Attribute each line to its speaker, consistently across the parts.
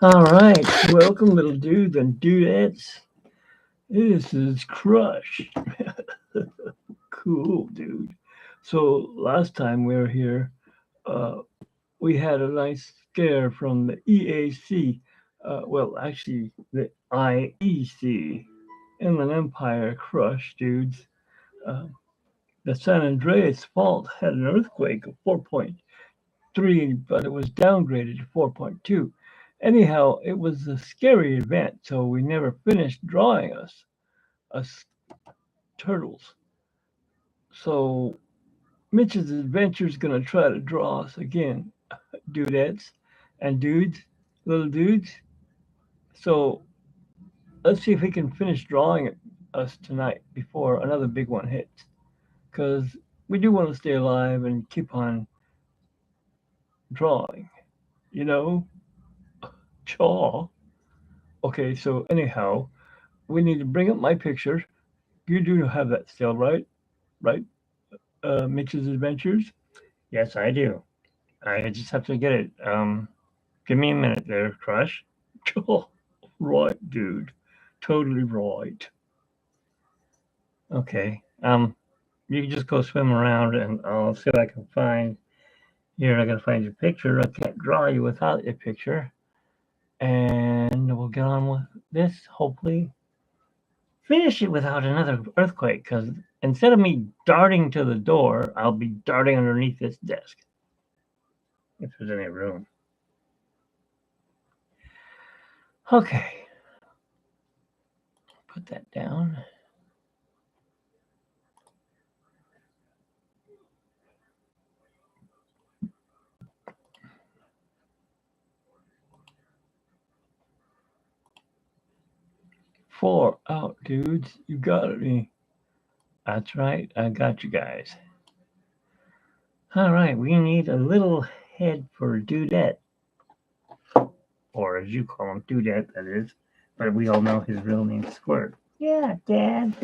Speaker 1: All right, welcome, little dudes and dudettes. This is Crush. Cool, dude. So last time we were here, uh, we had a nice scare from the EAC. Well, actually, the IEC, Inland Empire Crush, dudes. Uh, the San Andreas Fault had an earthquake of 4.3, but it was downgraded to 4.2. Anyhow, it was a scary event, so we never finished drawing us turtles. So Mitch's adventure is gonna try to draw us again, dudettes and dudes, little dudes. So let's see if he can finish drawing us tonight before another big one hits. Because we do want to stay alive and keep on drawing, you know? Chaw. Okay, so anyhow, we need to bring up my picture. You do have that still, right? Right? Mitch's Adventures? Yes, I do. I just have to get it. Give me a minute there, Crush. Oh, right, dude. Totally right. Okay. You can just go swim around and I'll see what I can find. Here, I gotta find your picture. I can't draw you without your picture. And we'll get on with this, hopefully. Finish it without another earthquake, because instead of me darting to the door, I'll be darting underneath this desk. If there's any room. Okay. Put that down. Four out, dudes. You got me. That's right. I got you guys. All right. We need a little head for Dudette. Or as you call him, Dudette, that is. But we all know his real name's Squirt. Yeah, Dad.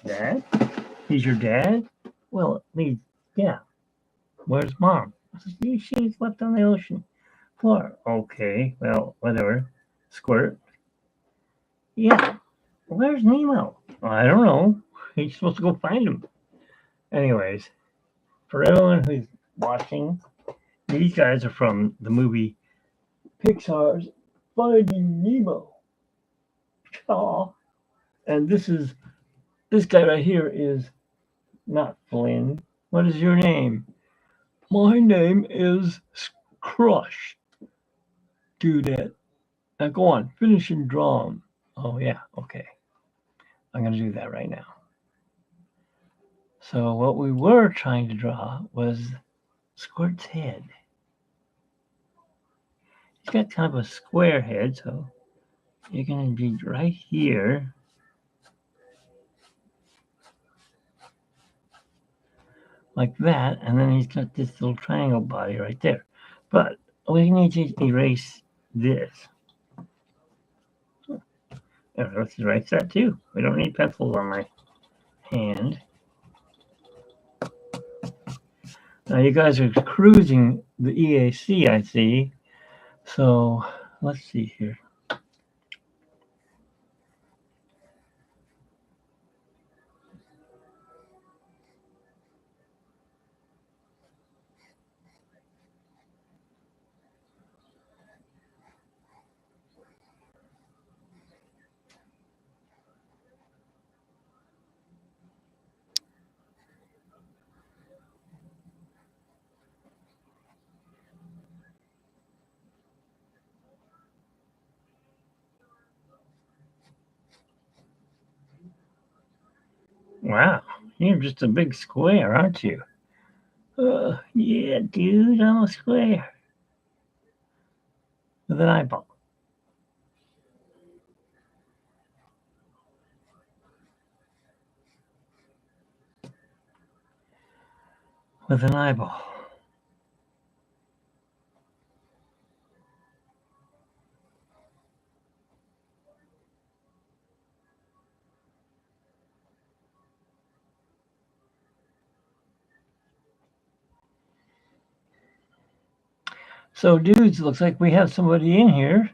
Speaker 1: Dad? He's your dad? Well, he's, yeah. Where's Mom? She's left on the ocean floor. Okay, well, whatever. Squirt? Yeah. Where's Nemo? Well, I don't know. He's supposed to go find him. Anyways, for everyone who's watching, these guys are from the movie Pixar's Finding Nemo. Aw. And this guy right here is not Flynn. What is your name? My name is Crush. Do that. Now go on, finish and draw 'em. Oh yeah, okay. I'm gonna do that right now. So what we were trying to draw was Squirt's head. He's got kind of a square head, so you're gonna be right here. Like that, and then he's got this little triangle body right there. But we need to erase this. Let's erase that too. We don't need pencils on my hand. Now you guys are cruising the EAC, I see. So let's see here. Wow, you're just a big square, aren't you? Yeah, dude, I'm a square with an eyeball. With an eyeball. So, dudes, looks like we have somebody in here.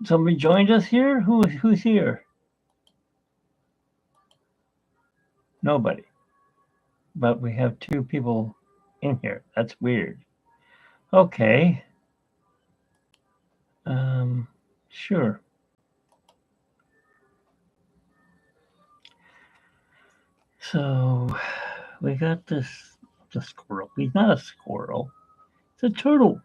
Speaker 1: Somebody joined us here? Who's here? Nobody. But we have two people in here. That's weird. Okay. Sure. So we got the squirrel. He's not a squirrel. It's a turtle.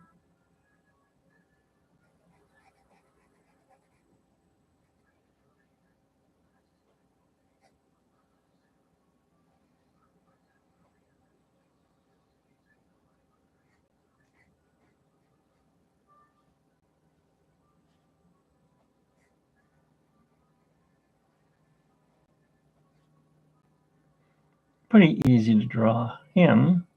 Speaker 1: Pretty easy to draw him.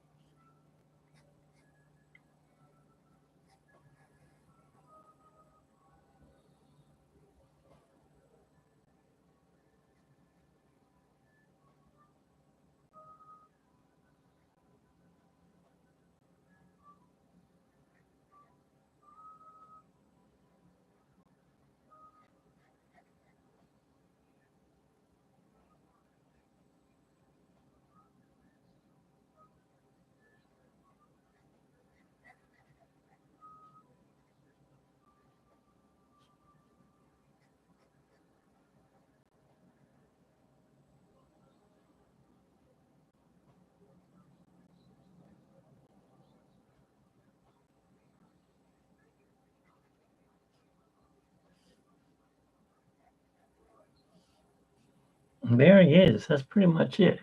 Speaker 1: There he is. That's pretty much it.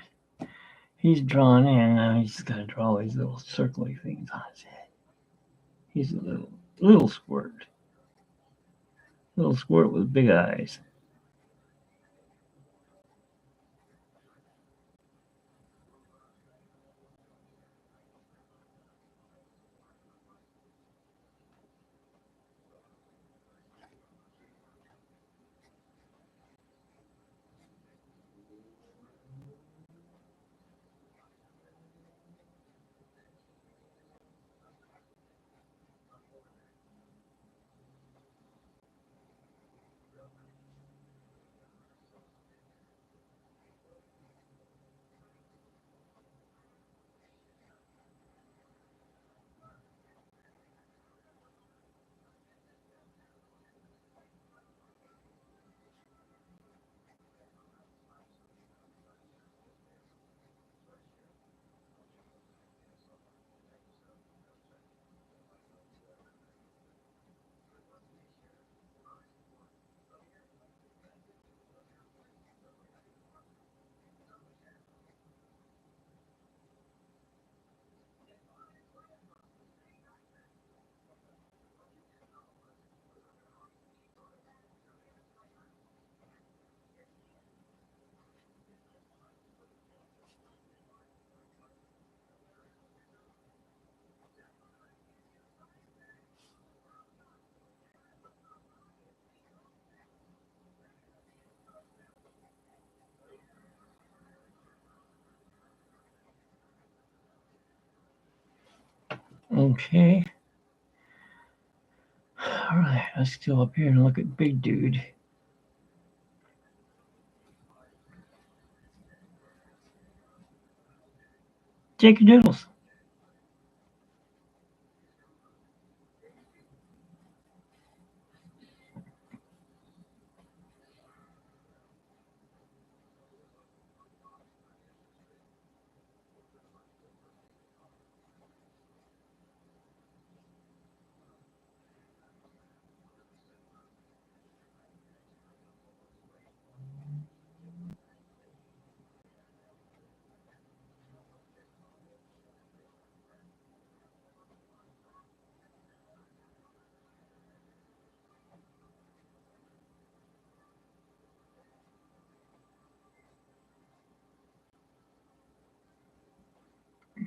Speaker 1: He's drawn in. Now he's just got to draw these little circly things on his head. He's a little squirt. Little squirt with big eyes. Okay. All right. Let's go up here and look at Big Dude. Jake Doodles.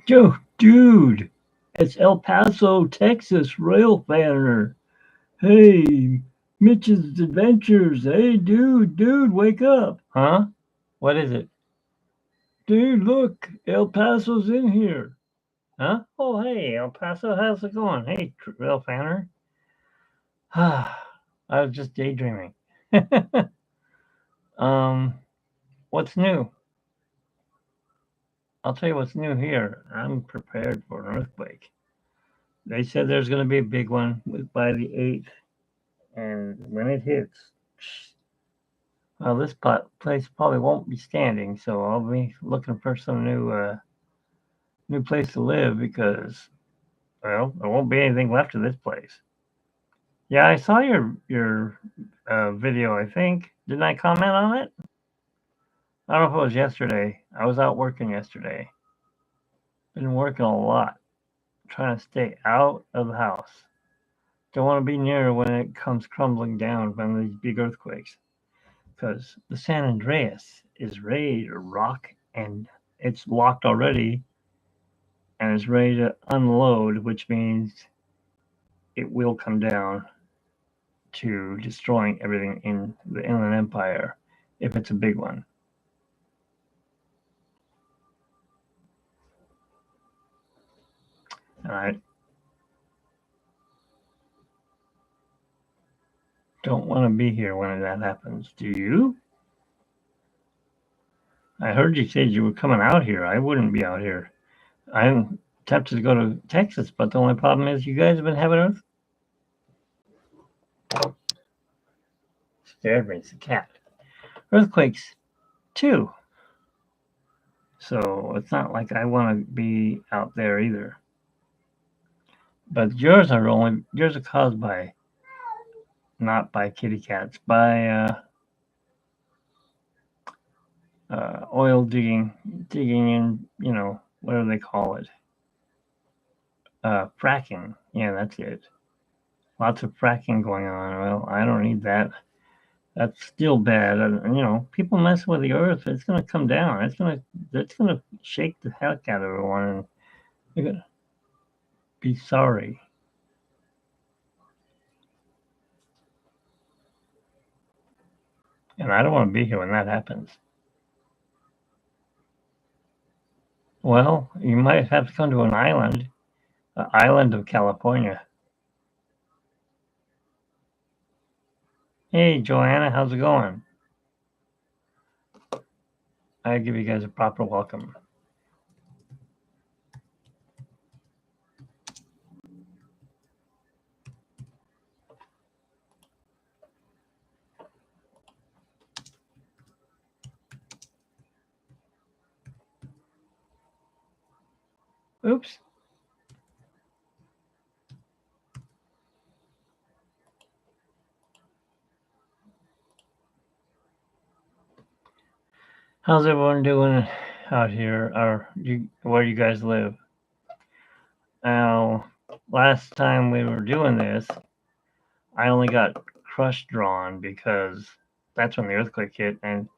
Speaker 1: Joe, dude, it's El Paso, Texas rail fanner. Hey, Mitch's Adventures. Hey, dude, wake up. Huh? What is it? Dude, look, El Paso's in here. Huh? Oh, hey, El Paso, how's it going? Hey, rail fanner. Ah, I was just daydreaming. What's new? I'll tell you what's new here. I'm prepared for an earthquake. They said there's going to be a big one by the 8th, and when it hits, well, this place probably won't be standing, so I'll be looking for some new place to live because, well, there won't be anything left of this place. Yeah, I saw your video. I think didn't I comment on it? I don't know if it was yesterday. I was out working yesterday. Been working a lot, trying to stay out of the house. Don't want to be near when it comes crumbling down from these big earthquakes. Because the San Andreas is ready to rock and it's locked already and it's ready to unload, which means it will come down to destroying everything in the Inland Empire if it's a big one. All right. Don't want to be here when that happens, do you? I heard you said you were coming out here. I wouldn't be out here. I'm tempted to go to Texas, but the only problem is you guys have been having scared me. It's a cat. Earthquakes too. So it's not like I want to be out there either. But yours are caused by not by kitty cats, by oil digging in, what do they call it? Fracking. Yeah, that's it. Lots of fracking going on. Well, I don't need that. That's still bad. And, people mess with the earth. It's going to come down. It's gonna shake the heck out of everyone, and they're going to be sorry. And I don't want to be here when that happens. Well, you might have to come to an island, the island of California. Hey, Joanna, how's it going? I give you guys a proper welcome. Oops. How's everyone doing out here, or where you guys live? Now, last time we were doing this, I only got crush drawn because that's when the earthquake hit. And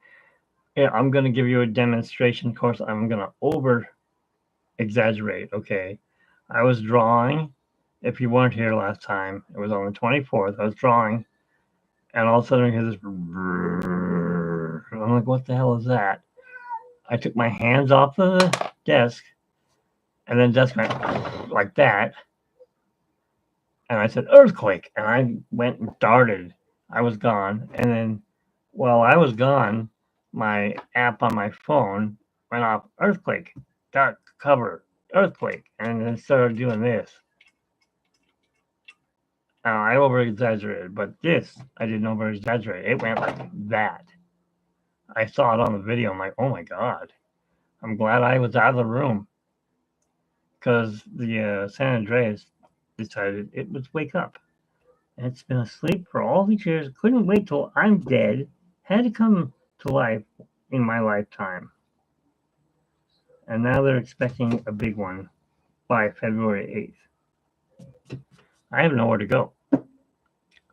Speaker 1: yeah, I'm going to give you a demonstration course. I'm going to over exaggerate, okay? I was drawing. If you weren't here last time, it was on the 24th. I was drawing, and all of a sudden I hear this. I'm like, what the hell is that? I took my hands off the desk, and then desk went like that. And I said, earthquake. And I went and darted. I was gone. And then while I was gone, my app on my phone went off, earthquake, dark cover, earthquake. And then started doing this. Now, I over exaggerated, but this, I didn't over exaggerate. It went like that. I saw it on the video. I'm like, oh my God. I'm glad I was out of the room. Because the San Andreas decided it would wake up. And it's been asleep for all these years. Couldn't wait till I'm dead. Had to come to life in my lifetime. And now they're expecting a big one by February 8th. I have nowhere to go. I'm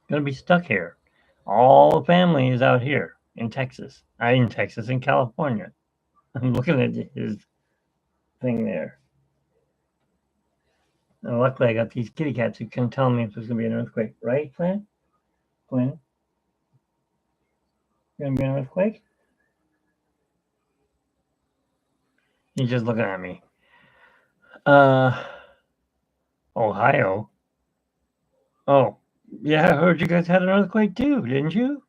Speaker 1: going to be stuck here. All the family is out here in Texas. In California. I'm looking at his thing there. And luckily, I got these kitty cats who can tell me if there's going to be an earthquake. Right, Glenn? Glenn? Going to be an earthquake? He's just looking at me. Ohio. Oh, Yeah, I heard you guys had an earthquake too, didn't you?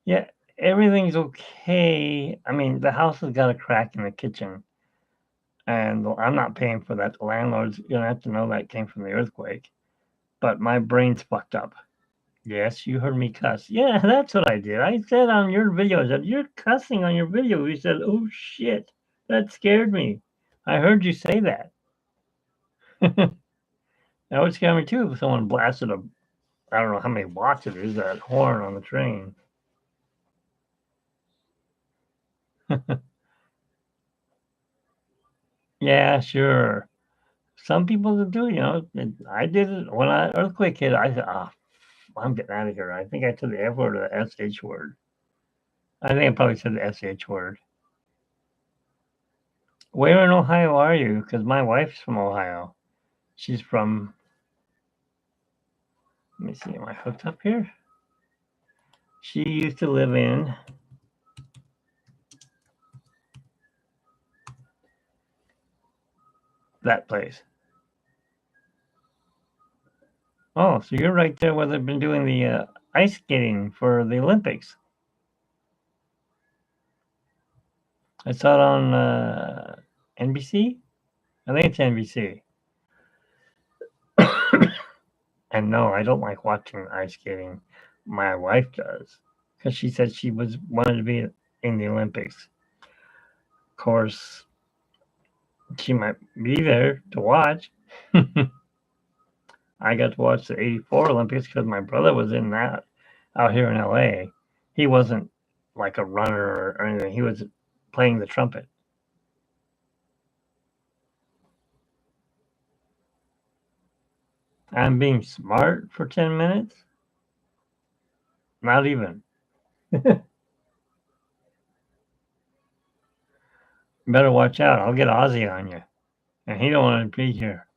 Speaker 1: Yeah, everything's okay. I mean, the house has got a crack in the kitchen, and I'm not paying for that. The landlord's gonna have to know that came from the earthquake. But my brain's fucked up. Yes, you heard me cuss. Yeah, that's what I did. I said on your video, I said, "You're cussing on your video." You said, "Oh shit." That scared me. I heard you say that. That would scare me too if someone blasted a, I don't know how many watts it is, that horn on the train. Yeah, sure. Some people do, I did it when I earthquake hit. I said, "Ah, I'm getting out of here." I think I said the F word or the SH word. I think I probably said the SH word. Where in Ohio are you? Because my wife's from Ohio. She's from. Let me see. Am I hooked up here? She used to live in that place. Oh, so you're right there where they've been doing the ice skating for the Olympics. I saw it on NBC. I think it's NBC. And no, I don't like watching ice skating. My wife does because she said she was wanted to be in the Olympics. Of course, she might be there to watch. I got to watch the '84 Olympics because my brother was in that out here in LA. He wasn't like a runner or anything. He was playing the trumpet. I'm being smart for 10 minutes? Not even. Better watch out. I'll get Ozzy on you. And he don't want to be here.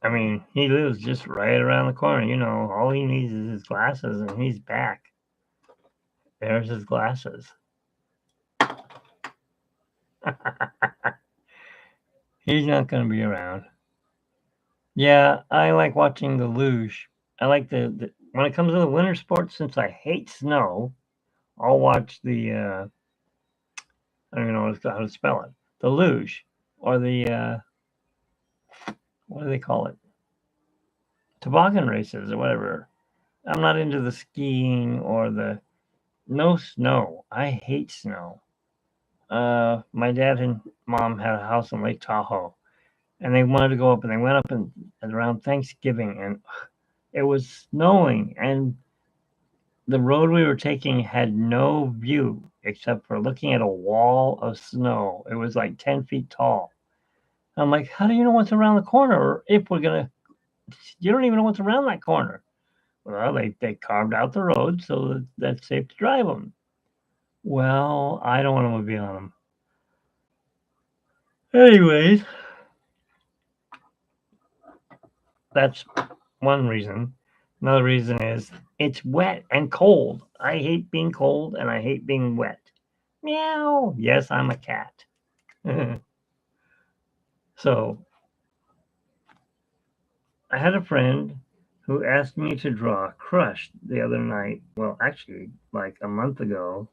Speaker 1: I mean, he lives just right around the corner. All he needs is his glasses, and he's back. There's his glasses. He's not going to be around. Yeah, I like watching the luge. I like the when it comes to the winter sports, since I hate snow, I'll watch the, I don't even know how to spell it, the luge, or the, what do they call it? Toboggan races or whatever. I'm not into the skiing or the, no snow. I hate snow. My dad and mom had a house in Lake Tahoe, and they wanted to go up, and they went up and around Thanksgiving, and it was snowing, and the road we were taking had no view except for looking at a wall of snow. It was like 10 feet tall. I'm like, how do you know what's around the corner? Or if we're gonna, you don't even know what's around that corner. Well, they carved out the road so that's safe to drive them. Well, I don't want to be on them. Anyways, that's one reason. Another reason is it's wet and cold. I hate being cold and I hate being wet. Meow. Yes, I'm a cat. So I had a friend who asked me to draw Crush the other night. Well, actually, like a month ago.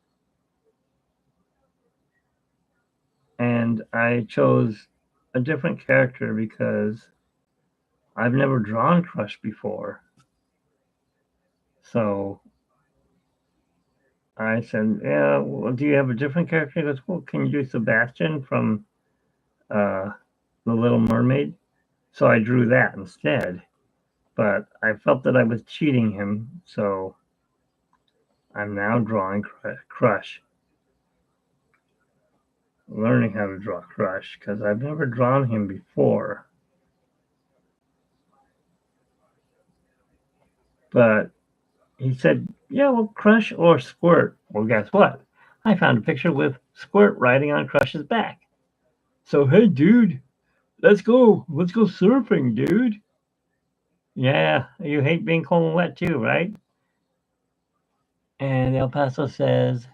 Speaker 1: And I chose a different character because I've never drawn Crush before. So I said, "Yeah, well, do you have a different character?" He goes, "Well, can you do Sebastian from uh, The Little Mermaid?" So I drew that instead. But I felt that I was cheating him, so I'm now drawing Crush, learning how to draw Crush because I've never drawn him before. But he said, "Yeah, well, Crush or Squirt." Well, guess what? I found a picture with Squirt riding on Crush's back. So, hey, dude, let's go. Let's go surfing, dude. Yeah, you hate being cold and wet too, right? And El Paso says,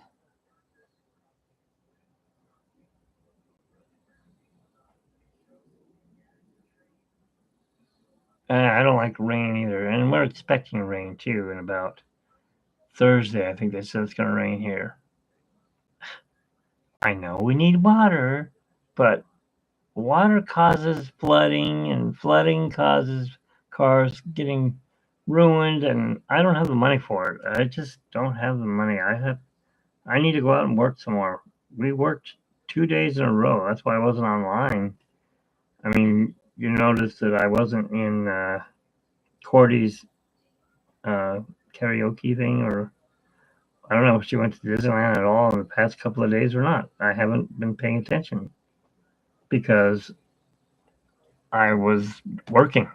Speaker 1: I don't like rain either, and we're expecting rain too in about Thursday. I think they said it's going to rain here. I know we need water, but water causes flooding, and flooding causes cars getting ruined, and I don't have the money for it. I just don't have the money. I need to go out and work some more. We worked 2 days in a row. That's why I wasn't online. I mean, you noticed that I wasn't in Cordy's karaoke thing, or I don't know if she went to Disneyland at all in the past couple of days or not. I haven't been paying attention because I was working.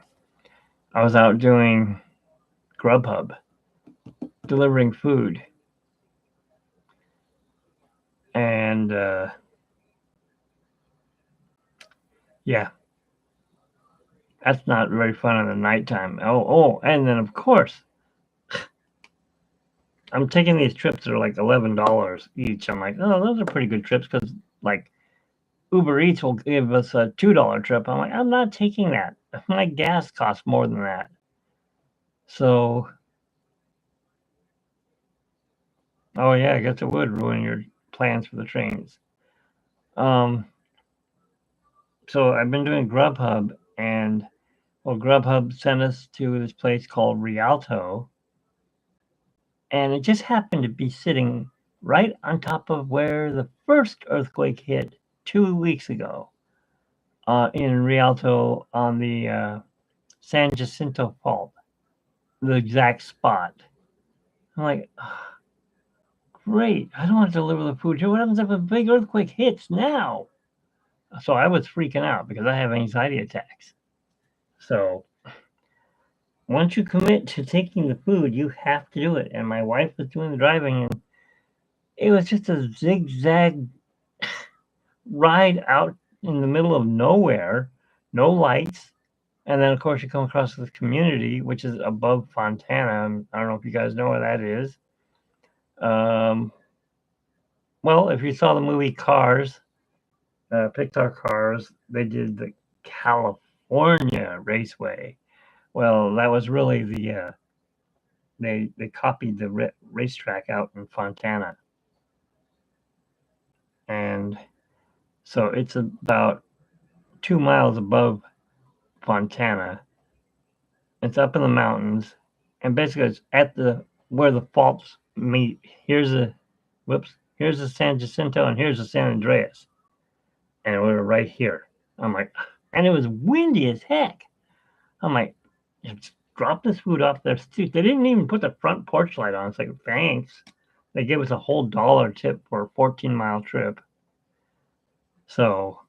Speaker 1: I was out doing Grubhub, delivering food, and yeah, that's not very fun in the nighttime. And then of course I'm taking these trips that are like $11 each. I'm like, oh, those are pretty good trips because like Uber Eats will give us a $2 trip. I'm like, I'm not taking that. My gas costs more than that. So, oh yeah, I guess it would ruin your plans for the trains. Um, so I've been doing Grubhub, and well, Grubhub sent us to this place called Rialto, and it just happened to be sitting right on top of where the first earthquake hit 2 weeks ago, in Rialto on the San Jacinto Fault, the exact spot. I'm like, oh, great. I don't want to deliver the food here. What happens if a big earthquake hits now? So I was freaking out because I have anxiety attacks. So once you commit to taking the food, you have to do it. And my wife was doing the driving, and it was just a zigzag ride out in the middle of nowhere, no lights. And then, of course, you come across this community, which is above Fontana. I don't know if you guys know where that is. Well, if you saw the movie Cars, Pixar Cars, they did the California Raceway. Well, that was really they copied the racetrack out in Fontana, and so it's about 2 miles above Fontana. It's up in the mountains, and basically it's at the where the faults meet. Here's the San Jacinto, and here's the San Andreas, and we were right here. I'm like, and it was windy as heck. I'm like, just drop this food off there. They didn't even put the front porch light on. It's like, thanks. They gave us a whole dollar tip for a 14-mile trip. So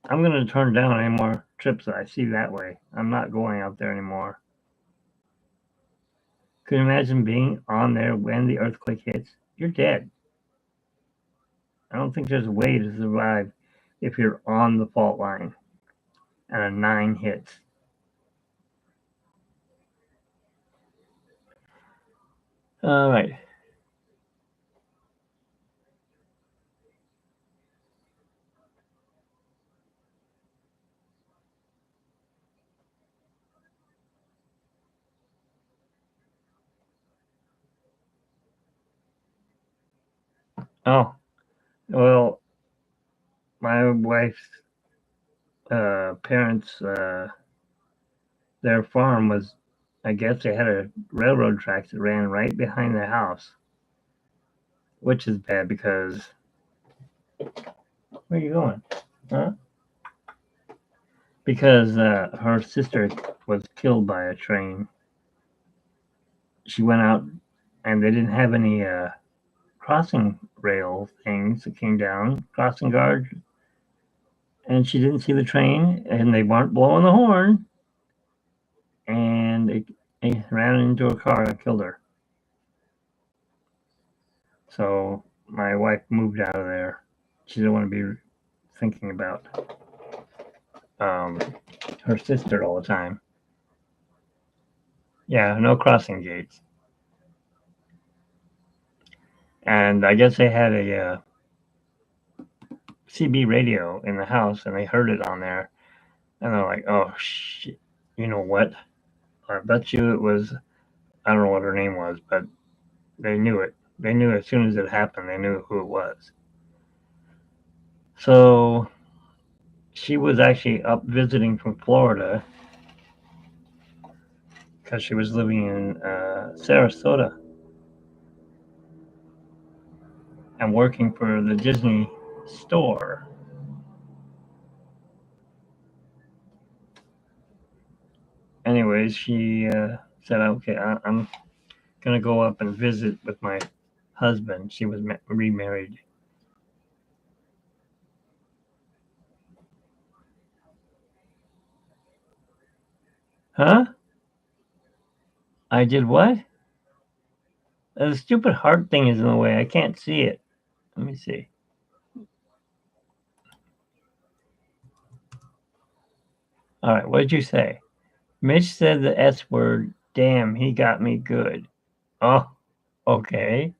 Speaker 1: I'm going to turn down any more trips that I see that way. I'm not going out there anymore. Could you imagine being on there when the earthquake hits? You're dead. I don't think there's a way to survive if you're on the fault line and a 9 hits. All right. Oh, well, my wife's parents, their farm was, I guess they had a railroad tracks that ran right behind their house, which is bad because where are you going? Huh? Because her sister was killed by a train. She went out and they didn't have any crossing rail things that came down, crossing guards, and she didn't see the train, and they weren't blowing the horn, and it ran into a car and killed her. So my wife moved out of there. She didn't want to be thinking about um, her sister all the time. Yeah, no crossing gates. And I guess they had a CB radio in the house, and they heard it on there, and they're like, "Oh shit!" You know what? I bet you it was, I don't know what her name was, but they knew it. They knew as soon as it happened, they knew who it was. So she was actually up visiting from Florida because she was living in Sarasota and working for the Disney store. Anyways, she said, "Okay, I'm gonna go up and visit with my husband." She was remarried. Huh? I did what? The stupid heart thing is in the way. I can't see it. Let me see. All right, what did you say? Mitch said the S word. Damn, he got me good. Oh, okay.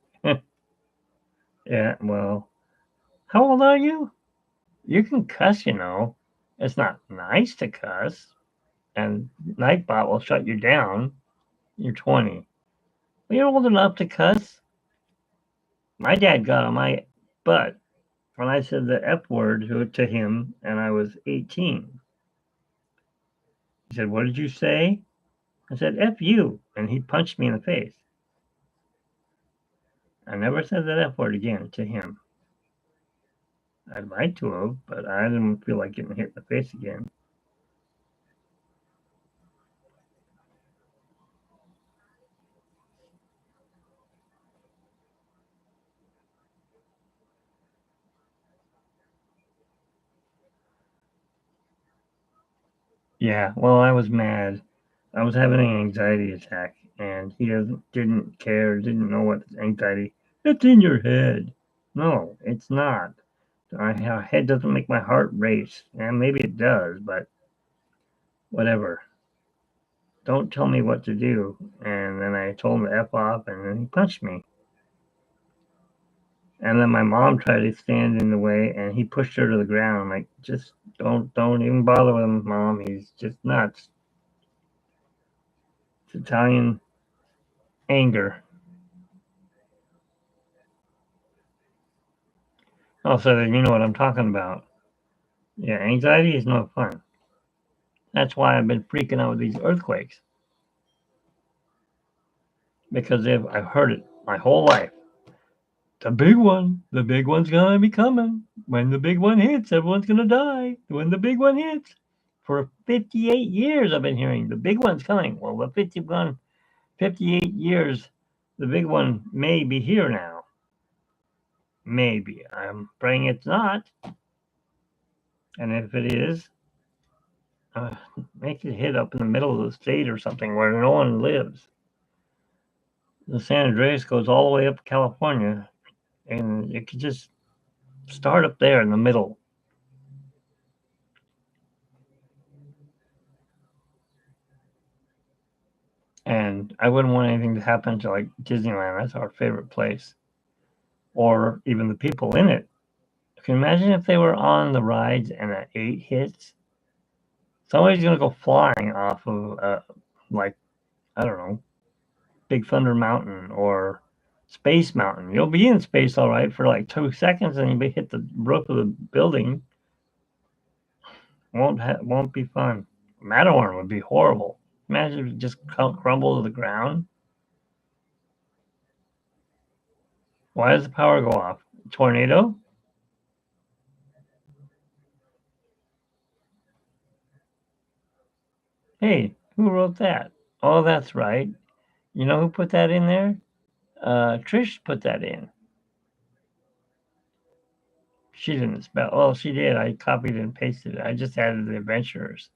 Speaker 1: Yeah, well, how old are you? You can cuss, you know. It's not nice to cuss, and Nightbot will shut you down. You're 20. Well, you're old enough to cuss. My dad got on my butt when I said the F word to him, and I was 18. He said, "What did you say?" I said, "F you," and he punched me in the face. I never said that F word again to him. I'd like to have, but I didn't feel like getting hit in the face again. Yeah, well, I was mad. I was having an anxiety attack, and he didn't care, didn't know what anxiety. It's in your head. No, it's not. My head doesn't make my heart race. And maybe it does, but whatever. Don't tell me what to do. And then I told him to F off, and then he punched me. And then my mom tried to stand in the way, and he pushed her to the ground. I'm like, just don't even bother with him, Mom. He's just nuts. It's Italian anger. Also, you know what I'm talking about. Yeah, anxiety is no fun. That's why I've been freaking out with these earthquakes because I've heard it my whole life. The big one's gonna be coming. When the big one hits, everyone's gonna die. When the big one hits, for 58 years I've been hearing the big one's coming. Well, the 58 years, the big one may be here now. Maybe. I'm praying it's not. And if it is, uh, make it hit up in the middle of the state or something where no one lives. The San Andreas goes all the way up to California, and it could just start up there in the middle. And I wouldn't want anything to happen to like Disneyland. That's our favorite place, or even the people in it. Can you imagine if they were on the rides and an 8 hits? Somebody's gonna go flying off of like I don't know, Big Thunder Mountain or Space Mountain. You'll be in space all right for like 2 seconds, and you hit the roof of the building. Won't be fun. Matterhorn would be horrible. Imagine if it just crumble to the ground. Why does the power go off? Tornado? Hey, who wrote that? Oh, that's right. You know who put that in there? Trish put that in. She didn't spell. Oh, she did. I copied and pasted it. I just added the adventurers.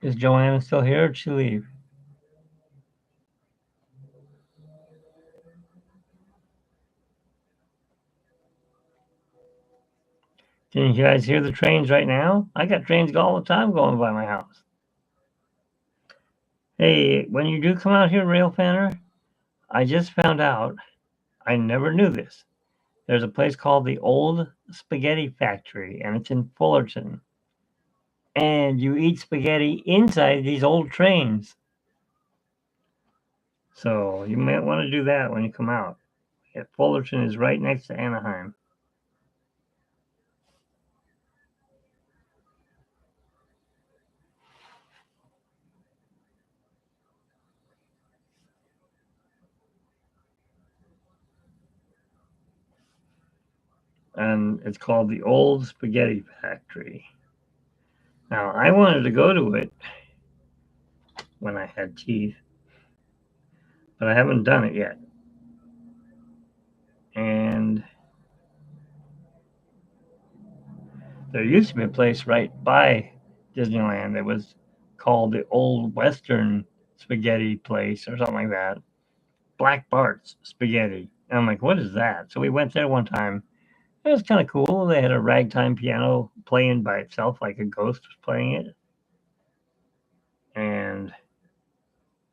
Speaker 1: Is Joanna still here? Or did she leave? Can you guys hear the trains right now? I got trains all the time going by my house. Hey, when you do come out here, Rail Fanner, I just found out. I never knew this. There's a place called the Old Spaghetti Factory, and it's in Fullerton. And you eat spaghetti inside these old trains. So you might want to do that when you come out. Fullerton is right next to Anaheim. And it's called the Old Spaghetti Factory. Now, I wanted to go to it when I had teeth, but I haven't done it yet. And there used to be a place right by Disneyland that was called the Old Western Spaghetti Place or something like that. Black Bart's Spaghetti. And I'm like, what is that? So we went there one time. It was kind of cool. They had a ragtime piano playing by itself, like a ghost was playing it. And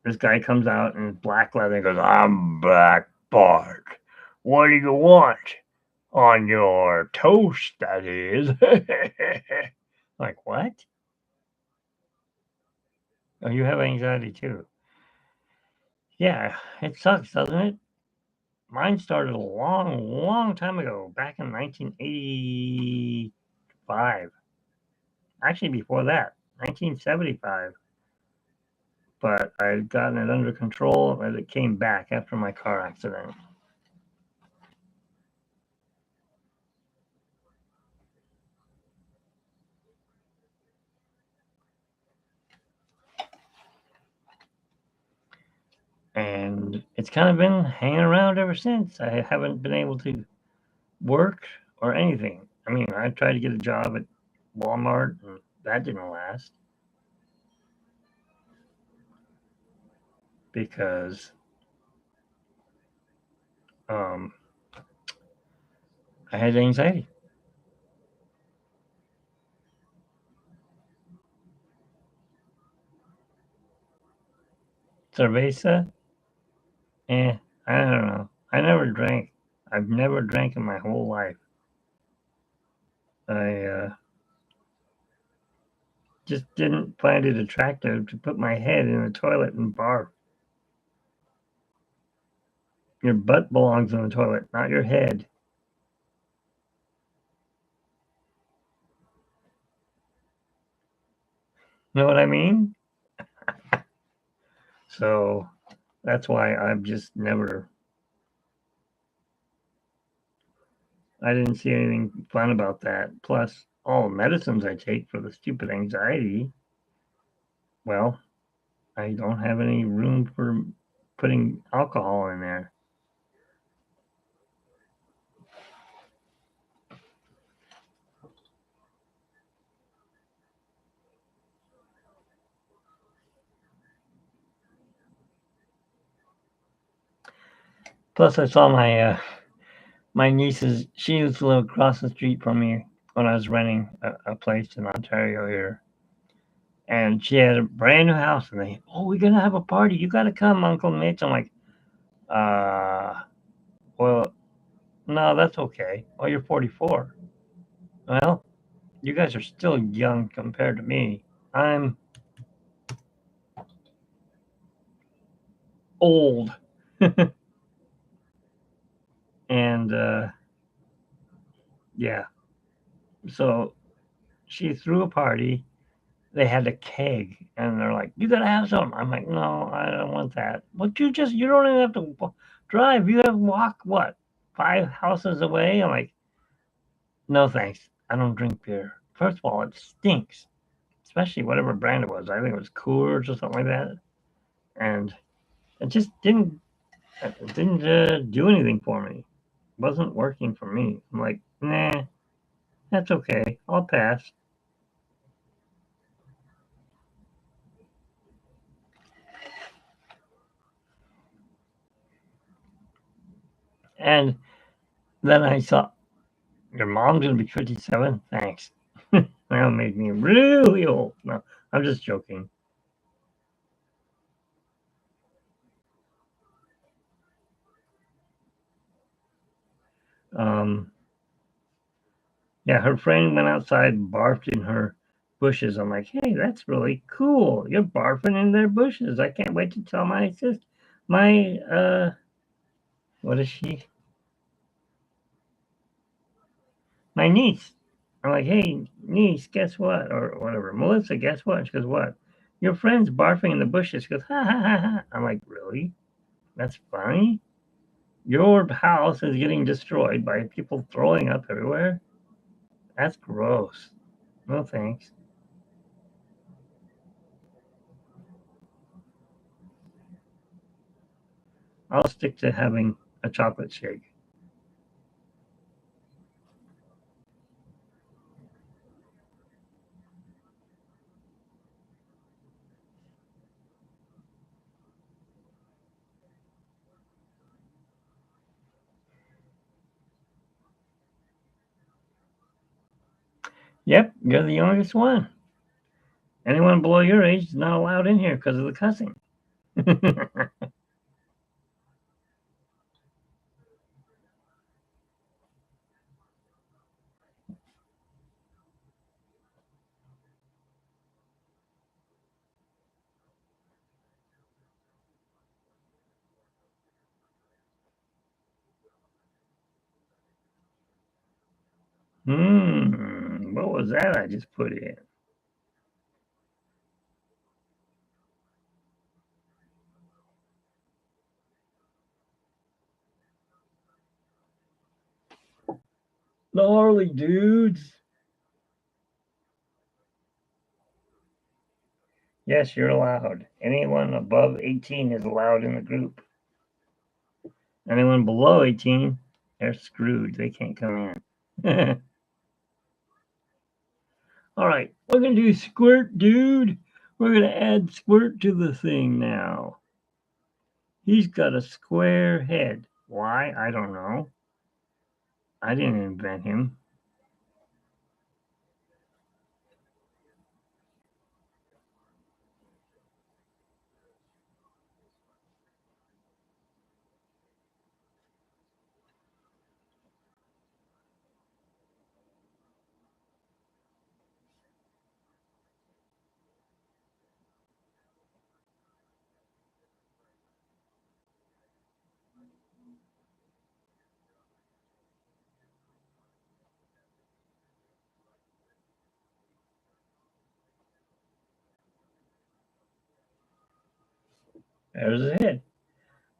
Speaker 1: this guy comes out in black leather and goes, I'm Black Bart. What do you want? On your toast, that is. Like, what? Oh, you have anxiety too. Yeah, it sucks, doesn't it? Mine started a long, long time ago, back in 1985. Actually, before that, 1975. But I had gotten it under control and it came back after my car accident. And it's kind of been hanging around ever since. I haven't been able to work or anything. I mean, I tried to get a job at Walmart, and that didn't last because um, I had anxiety. Cerveza? Eh, I don't know. I never drank. I've never drank in my whole life. I just didn't find it attractive to put my head in a toilet and barf. Your butt belongs in the toilet, not your head. Know what I mean? So that's why I've just never. I didn't see anything fun about that. Plus, all the medicines I take for the stupid anxiety, well, I don't have any room for putting alcohol in there. Plus, I saw my nieces. She used to live across the street from me when I was renting a place in Ontario here, and she had a brand new house. And they, oh, we're gonna have a party. You gotta come, Uncle Mitch. I'm like, uh, well, no, that's okay. Oh, you're 44. Well, you guys are still young compared to me. I'm old. And yeah, so she threw a party. They had a keg, and they're like, "You gotta have some." I'm like, "No, I don't want that." But you don't even have to drive. You have to walk what 5 houses away. I'm like, "No, thanks. I don't drink beer. First of all, it stinks, especially whatever brand it was. I think it was Coors or something like that, and it just didn't do anything for me. It wasn't working for me. I'm like, nah, that's okay. I'll pass. And then I saw your mom's gonna be 57. Thanks. That'll make me really old. No, I'm just joking. Yeah, her friend went outside and barfed in her bushes. I'm like, hey, that's really cool. You're barfing in their bushes. I can't wait to tell my sister, what is she? My niece. I'm like, hey, niece, guess what? Or whatever. Melissa, guess what? She goes, what? Your friend's barfing in the bushes. She goes, ha ha ha ha. I'm like, really? That's funny? Your house is getting destroyed by people throwing up everywhere? That's gross. No thanks. I'll stick to having a chocolate shake. Yep, you're the youngest one. Anyone below your age is not allowed in here because of the cussing. What was that I just put in? Gnarly dudes. Yes, you're allowed. Anyone above 18 is allowed in the group. Anyone below 18, they're screwed. They can't come in. All right, we're going to do Squirt, dude. We're going to add Squirt to the thing now. He's got a square head. Why? I don't know. I didn't invent him. There's his head.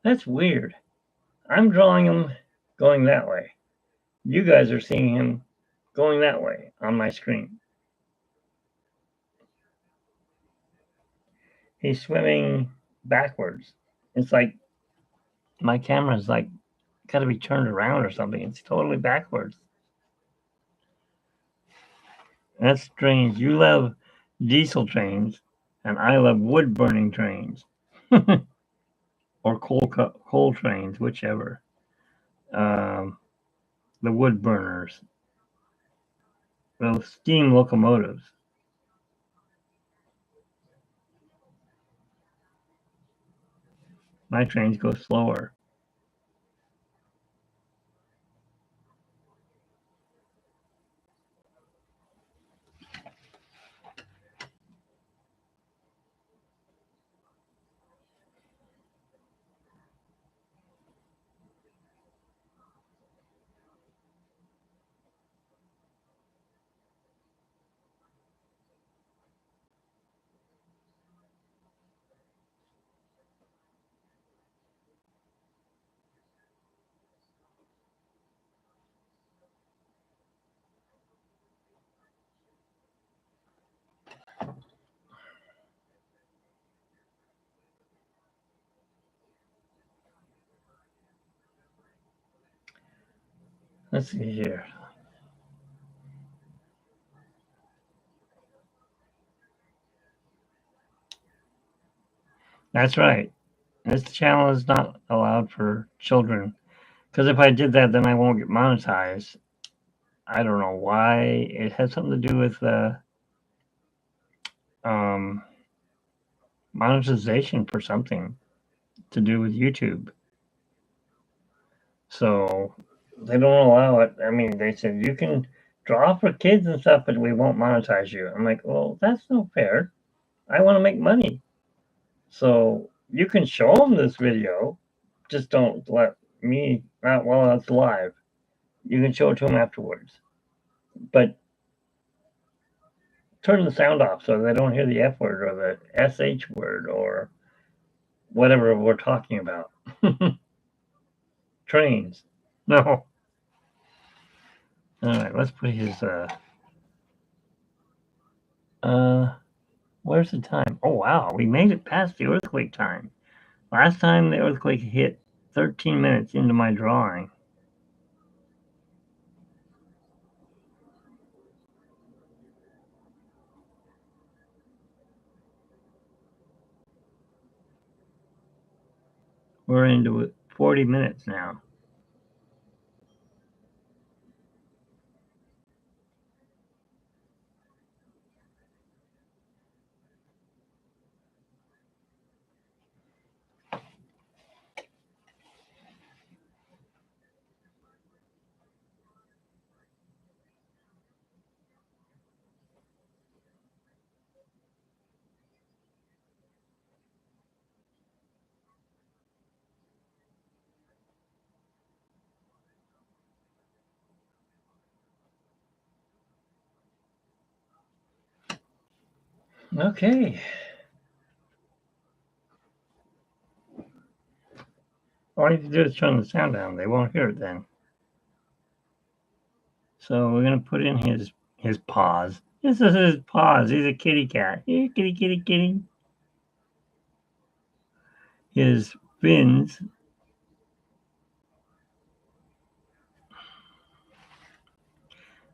Speaker 1: That's weird. I'm drawing him going that way. You guys are seeing him going that way on my screen. He's swimming backwards. It's like my camera's like got to be turned around or something. It's totally backwards. That's strange. You love diesel trains, and I love wood burning trains, or coal trains, whichever. Um, the wood burners, the steam locomotives. My trains go slower. Let's see here. That's right. This channel is not allowed for children. Because if I did that, then I won't get monetized. I don't know why. It has something to do with um, monetization for something to do with YouTube. So They don't allow it. I mean, they said you can draw for kids and stuff, but we won't monetize you. I'm like, well, that's no fair. I want to make money. So you can show them this video, just don't let me, not while it's live. You can show it to them afterwards. But turn the sound off so they don't hear the F word or the SH word or whatever we're talking about. Trains. No. All right, let's put his, where's the time? Oh, wow, we made it past the earthquake time. Last time the earthquake hit 13 minutes into my drawing. We're into 40 minutes now. Okay. All you have to do is turn the sound down. They won't hear it then. So we're going to put in his paws. This is his paws. He's a kitty cat. Here, kitty, kitty, kitty. His fins.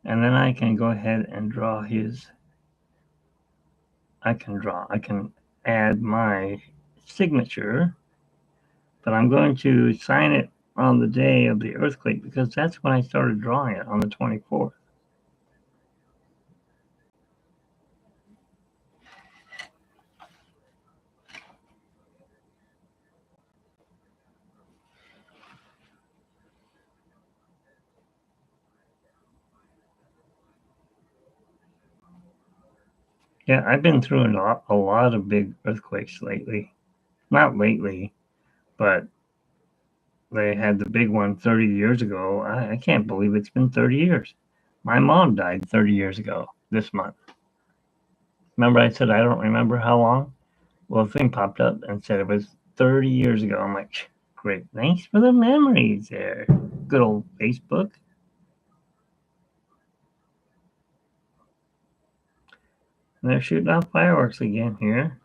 Speaker 1: And then I can go ahead and draw his. I can add my signature. But I'm going to sign it on the day of the earthquake because that's when I started drawing it, on the 24th. Yeah, I've been through a lot of big earthquakes lately. Not lately, but they had the big one 30 years ago. I can't believe it's been 30 years. My mom died 30 years ago this month. Remember I said I don't remember how long? Well, the thing popped up and said it was 30 years ago. I'm like, great, thanks for the memories there. Good old Facebook. And they're shooting off fireworks again here.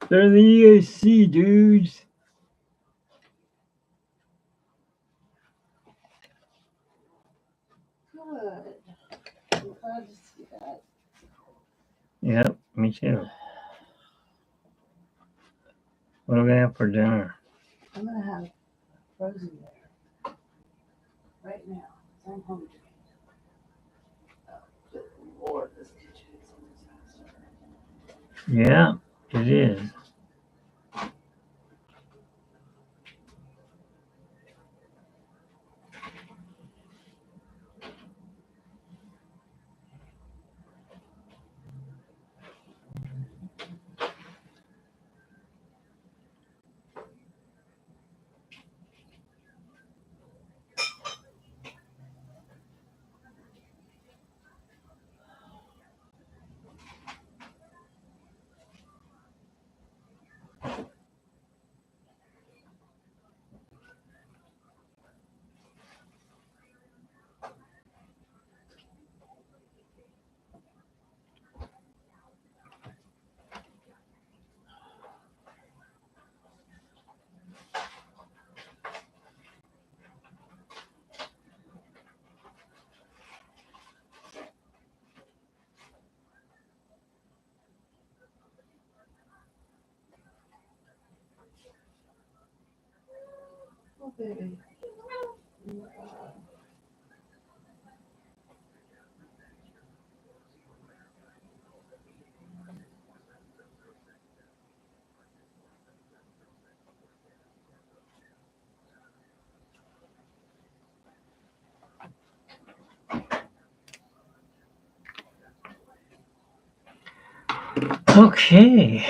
Speaker 1: They're the ESC dudes.
Speaker 2: Good. I'm glad to see that.
Speaker 1: Yep, me too. What are we gonna have for dinner?
Speaker 2: I'm gonna have frozen there right now. I'm hungry. Oh, good Lord, this kitchen is a disaster.
Speaker 1: Yeah, it is.
Speaker 2: baby.
Speaker 1: Okay.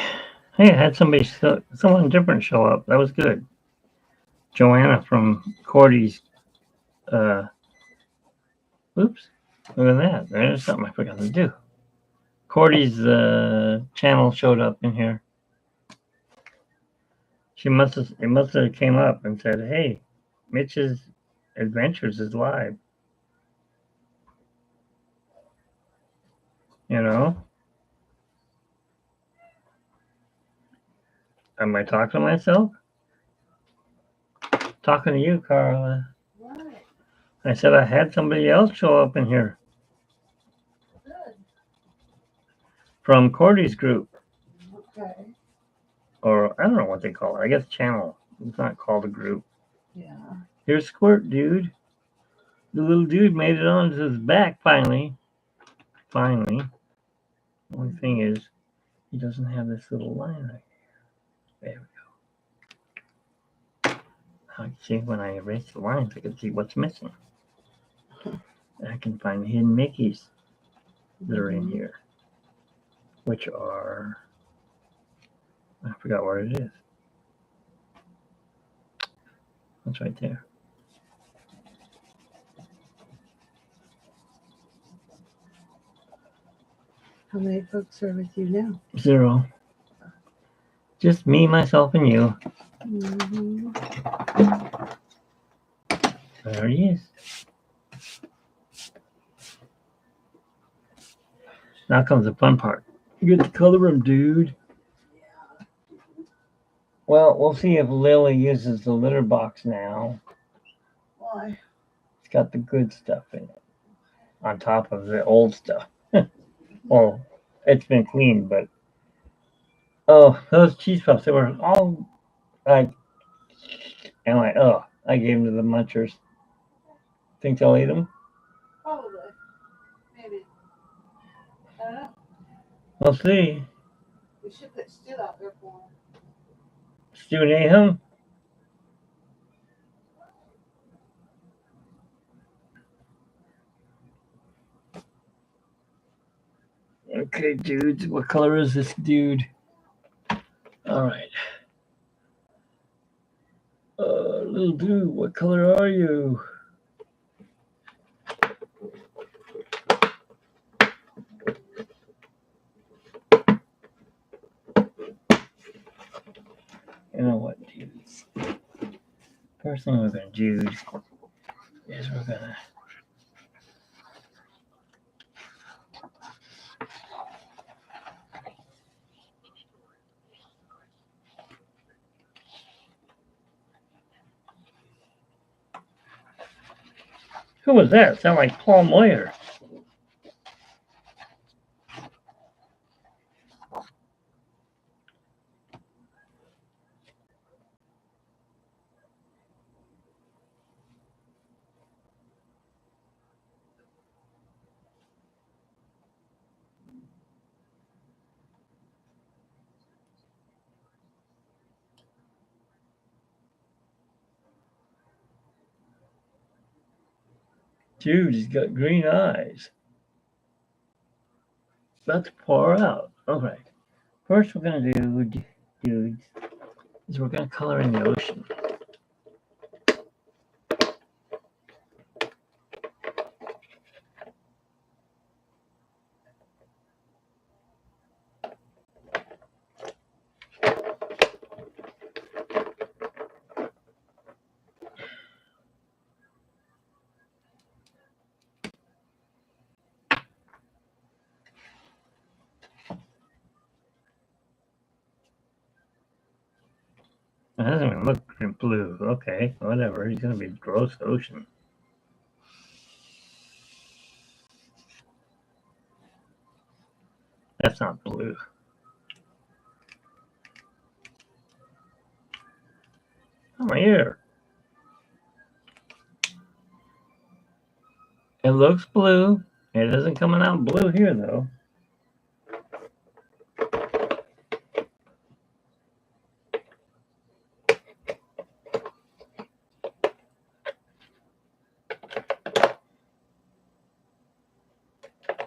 Speaker 1: Hey, I had someone different show up. That was good. Joanna from Cordy's. Oops. Look at that. There's something I forgot to do. Cordy's channel showed up in here. It must have came up and said, "Hey, Mitch's Adventures is live." You know? Am I talking to myself? Talking to you, Carla.
Speaker 2: What?
Speaker 1: I said I had somebody else show up in here
Speaker 2: Good.
Speaker 1: from Cordy's group.
Speaker 2: Okay.
Speaker 1: Or I don't know what they call it. I guess channel. It's not called a group.
Speaker 2: Yeah.
Speaker 1: Here's Squirt, dude. The little dude made it onto his back finally. Finally. The only thing is, he doesn't have this little line right here. There we go. I see when I erase the lines, I can see what's missing. I can find the hidden Mickeys that are in here, which are, I forgot where it is. That's right there.
Speaker 2: How many folks are with you now?
Speaker 1: 0. Just me, myself, and you.
Speaker 2: Mm-hmm.
Speaker 1: There he is. Now comes the fun part. You get to color him, dude.
Speaker 2: Yeah.
Speaker 1: Well, we'll see if Lily uses the litter box now.
Speaker 2: Why?
Speaker 1: It's got the good stuff in it on top of the old stuff. Well, it's been cleaned, but oh, those cheese puffs, they were all like, and like, oh, I gave them to the munchers. Think they'll eat them?
Speaker 2: Probably. Maybe. I don't know.
Speaker 1: We'll see.
Speaker 2: We should put Stu out there for him.
Speaker 1: Stu and Aham? Okay, dudes, what color is this dude? All right. Little dude, what color are you? You know what, dudes? First thing we're gonna do is we're gonna who was that? Sound like Paul Moyer. Dude, he's got green eyes. About to pour out. All right. First, we're gonna do, dudes, is we're gonna color in the ocean. It doesn't even look blue. Okay, whatever. He's gonna be gross ocean. That's not blue. Come here. It looks blue. It isn't coming out blue here though.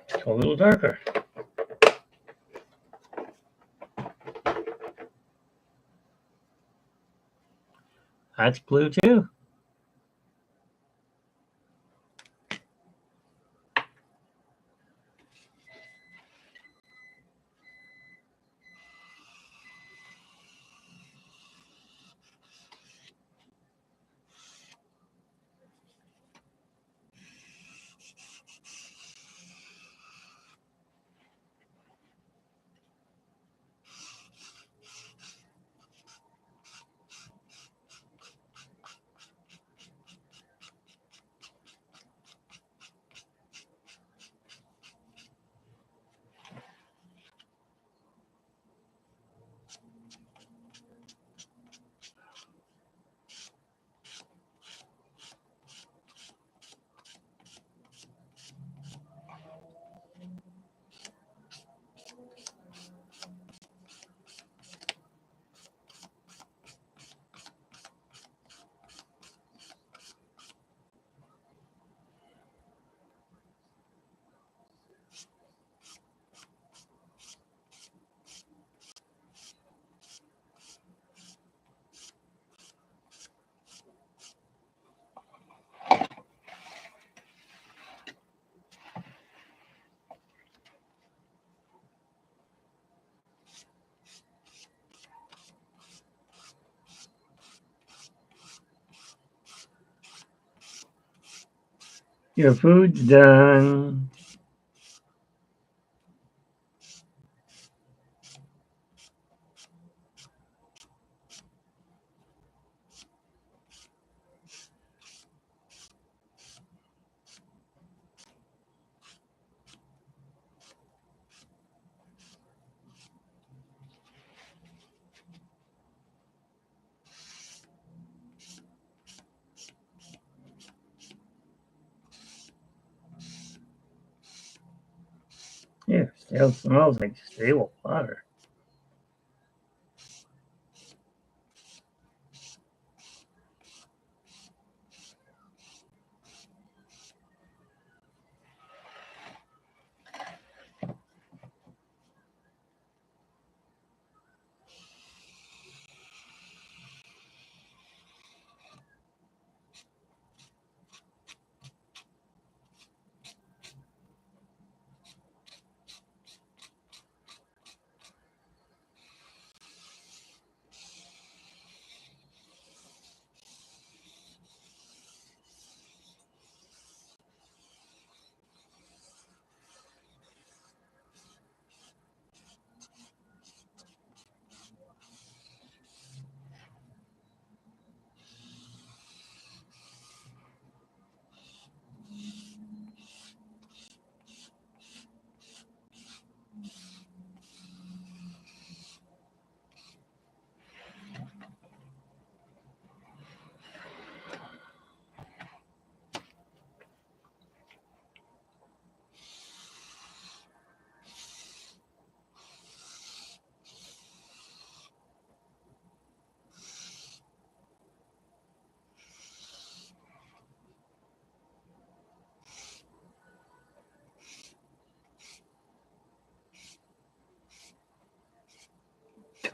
Speaker 1: It's a little darker. That's blue too. Your food's done. Yeah, still smells like stale water.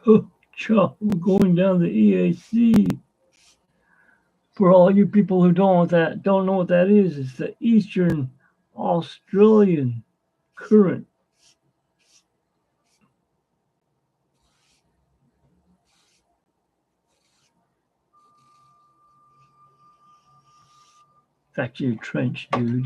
Speaker 1: Oh, Chuck, we're going down the EAC. For all you people who don't know what that is, it's the Eastern Australian Current. It's actually a trench, dude.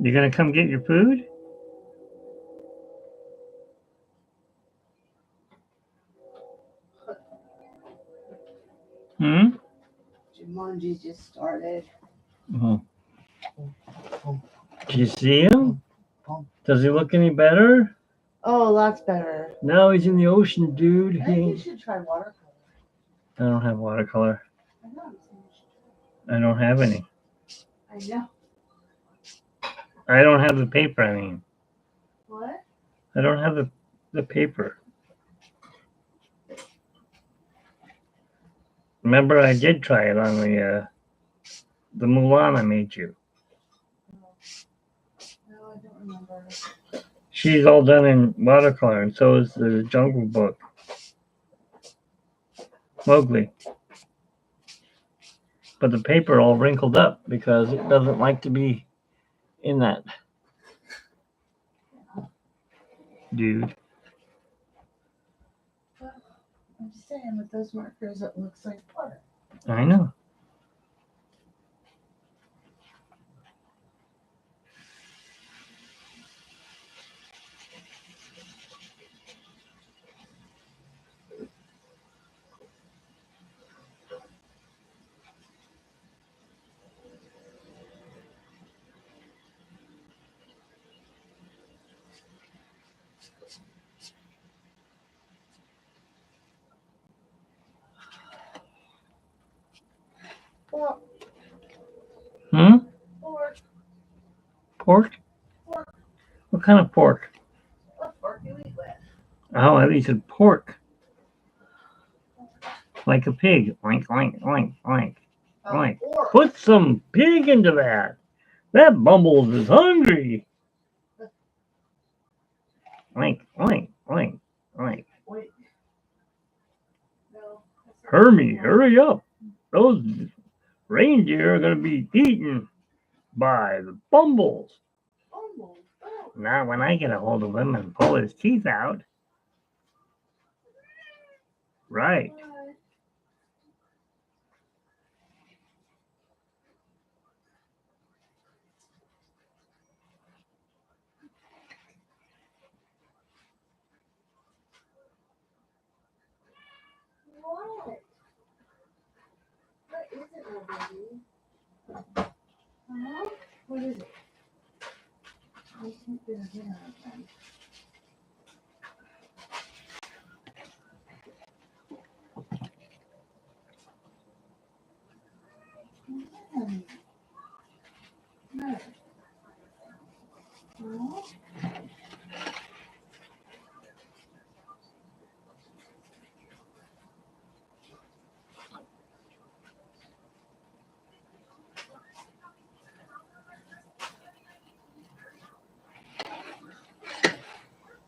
Speaker 1: You gonna come get your food? Hmm?
Speaker 2: Jumanji just started.
Speaker 1: Oh. Do you see him? Does he look any better?
Speaker 2: Oh, lots better.
Speaker 1: Now he's in the ocean, dude.
Speaker 2: I think you should try watercolor.
Speaker 1: I don't have watercolor.
Speaker 2: I know.
Speaker 1: I don't have any.
Speaker 2: I know.
Speaker 1: I don't have the paper, I mean.
Speaker 2: What?
Speaker 1: I don't have the paper. Remember, I did try it on the Mulan I made you.
Speaker 2: No, I don't remember.
Speaker 1: She's all done in watercolor, and so is the Jungle Book. Mowgli. But the paper all wrinkled up because it doesn't like to be in that. Dude.
Speaker 2: Well, I'm saying with those markers, it looks like water.
Speaker 1: I know.
Speaker 2: Well,
Speaker 1: Hmm?
Speaker 2: pork.
Speaker 1: Pork?
Speaker 2: Pork.
Speaker 1: What kind of pork?
Speaker 2: What pork you eat with?
Speaker 1: Oh, I thought you said pork. Like a pig. Oink, oink, oink, oink, oink.
Speaker 2: Pork.
Speaker 1: Put some pig into that. That Bumbles is hungry. Oink, oink, oink, oink.
Speaker 2: Wait. No.
Speaker 1: Hermie, hurry up. Those reindeer are going to be eaten by the Bumbles.
Speaker 2: Bumble. Oh.
Speaker 1: Now, when I get a hold of him and pull his teeth out. Right.
Speaker 2: What? What is it, little baby? Huh? What is it? I think there's dinner outside. No. No.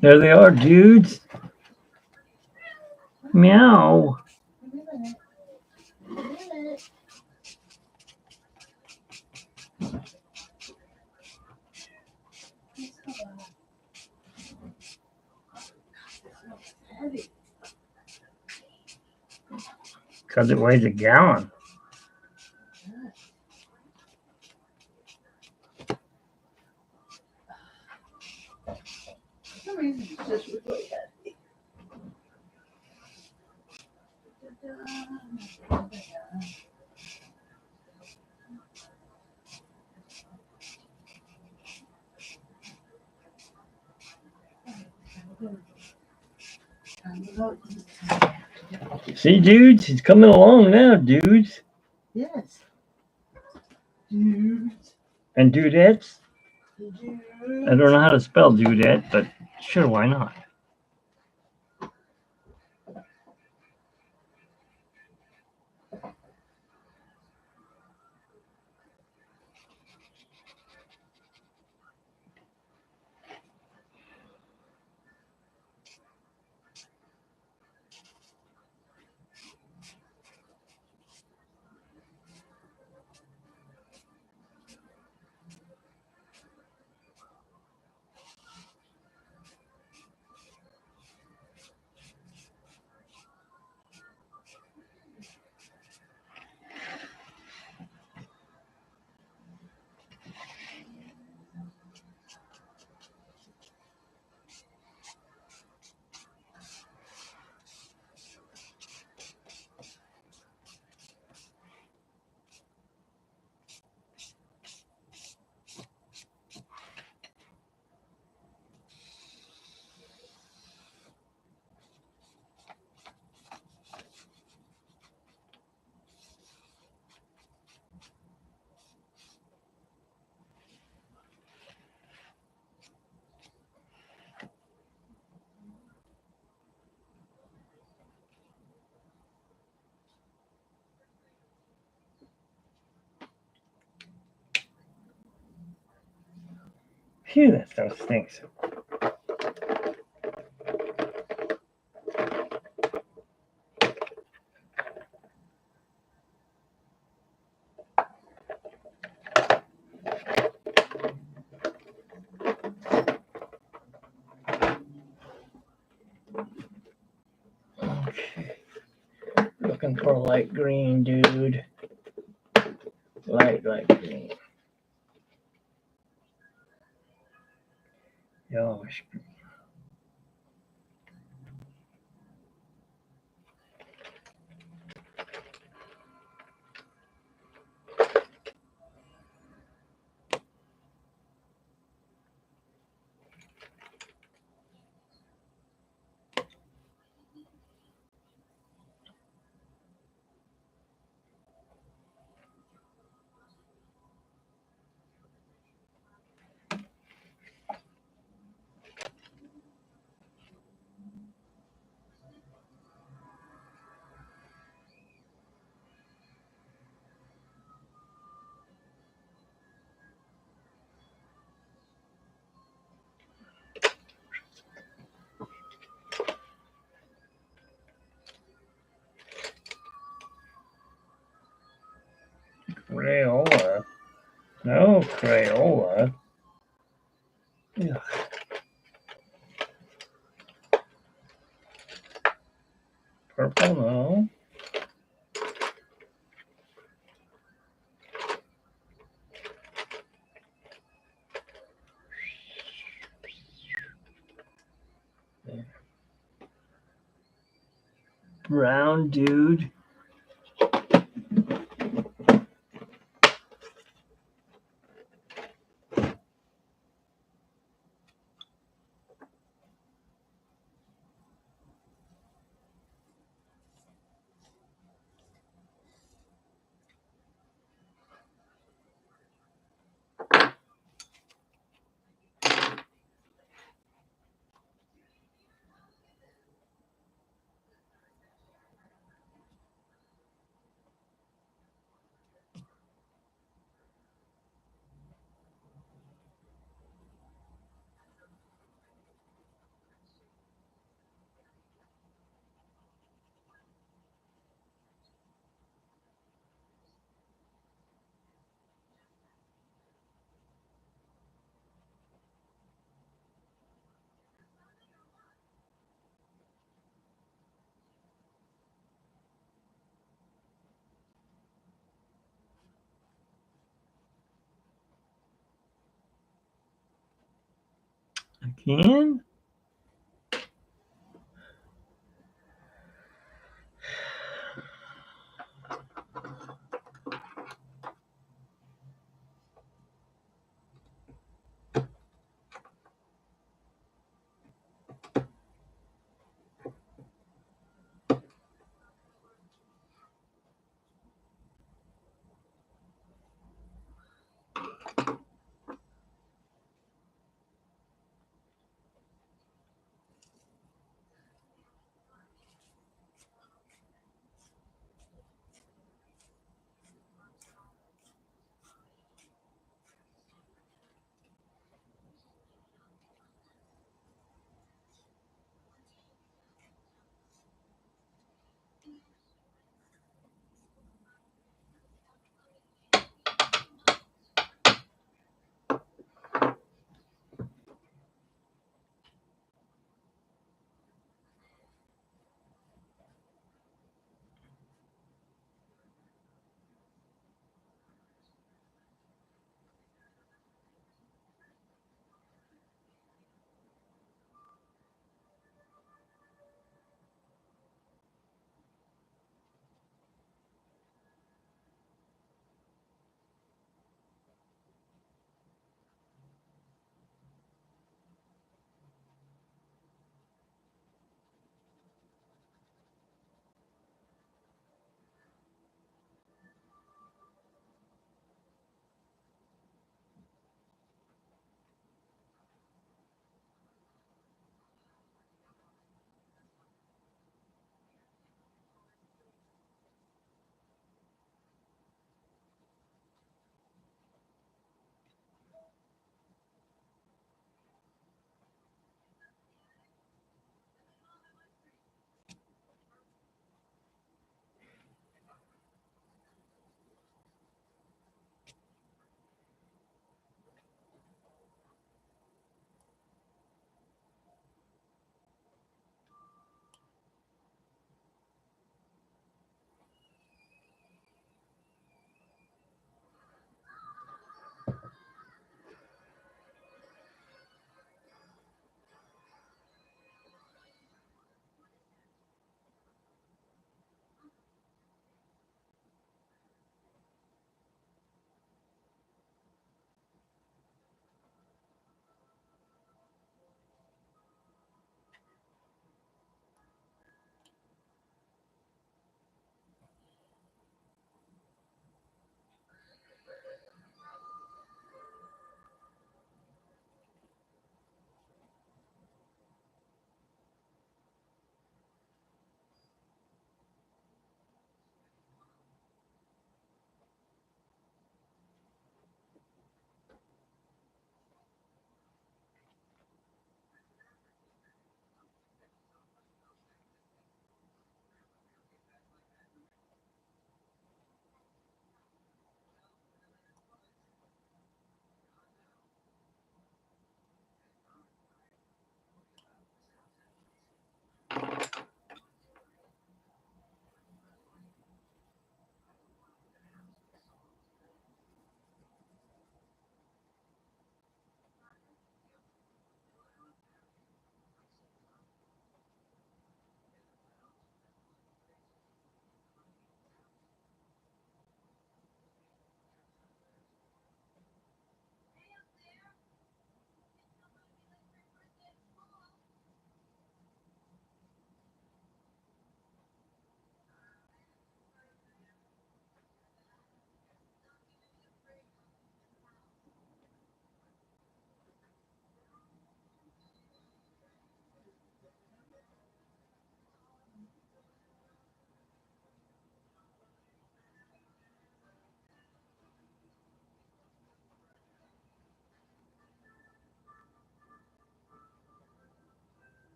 Speaker 1: There they are, dudes. Meow.
Speaker 2: Heavy.
Speaker 1: Because it weighs a gallon.
Speaker 2: For some reason, it's just really heavy.
Speaker 1: See, dudes? He's coming along now, dudes.
Speaker 2: Yes. Dudes.
Speaker 1: And dudettes?
Speaker 2: Dudes.
Speaker 1: I don't know how to spell dudette, but sure, why not? Phew, that stuff stinks. Okay. Looking for light green, dude. Light green. Yellowish green. Crayola. No Crayola. Ugh. Purple, no. Brown, dude. Again?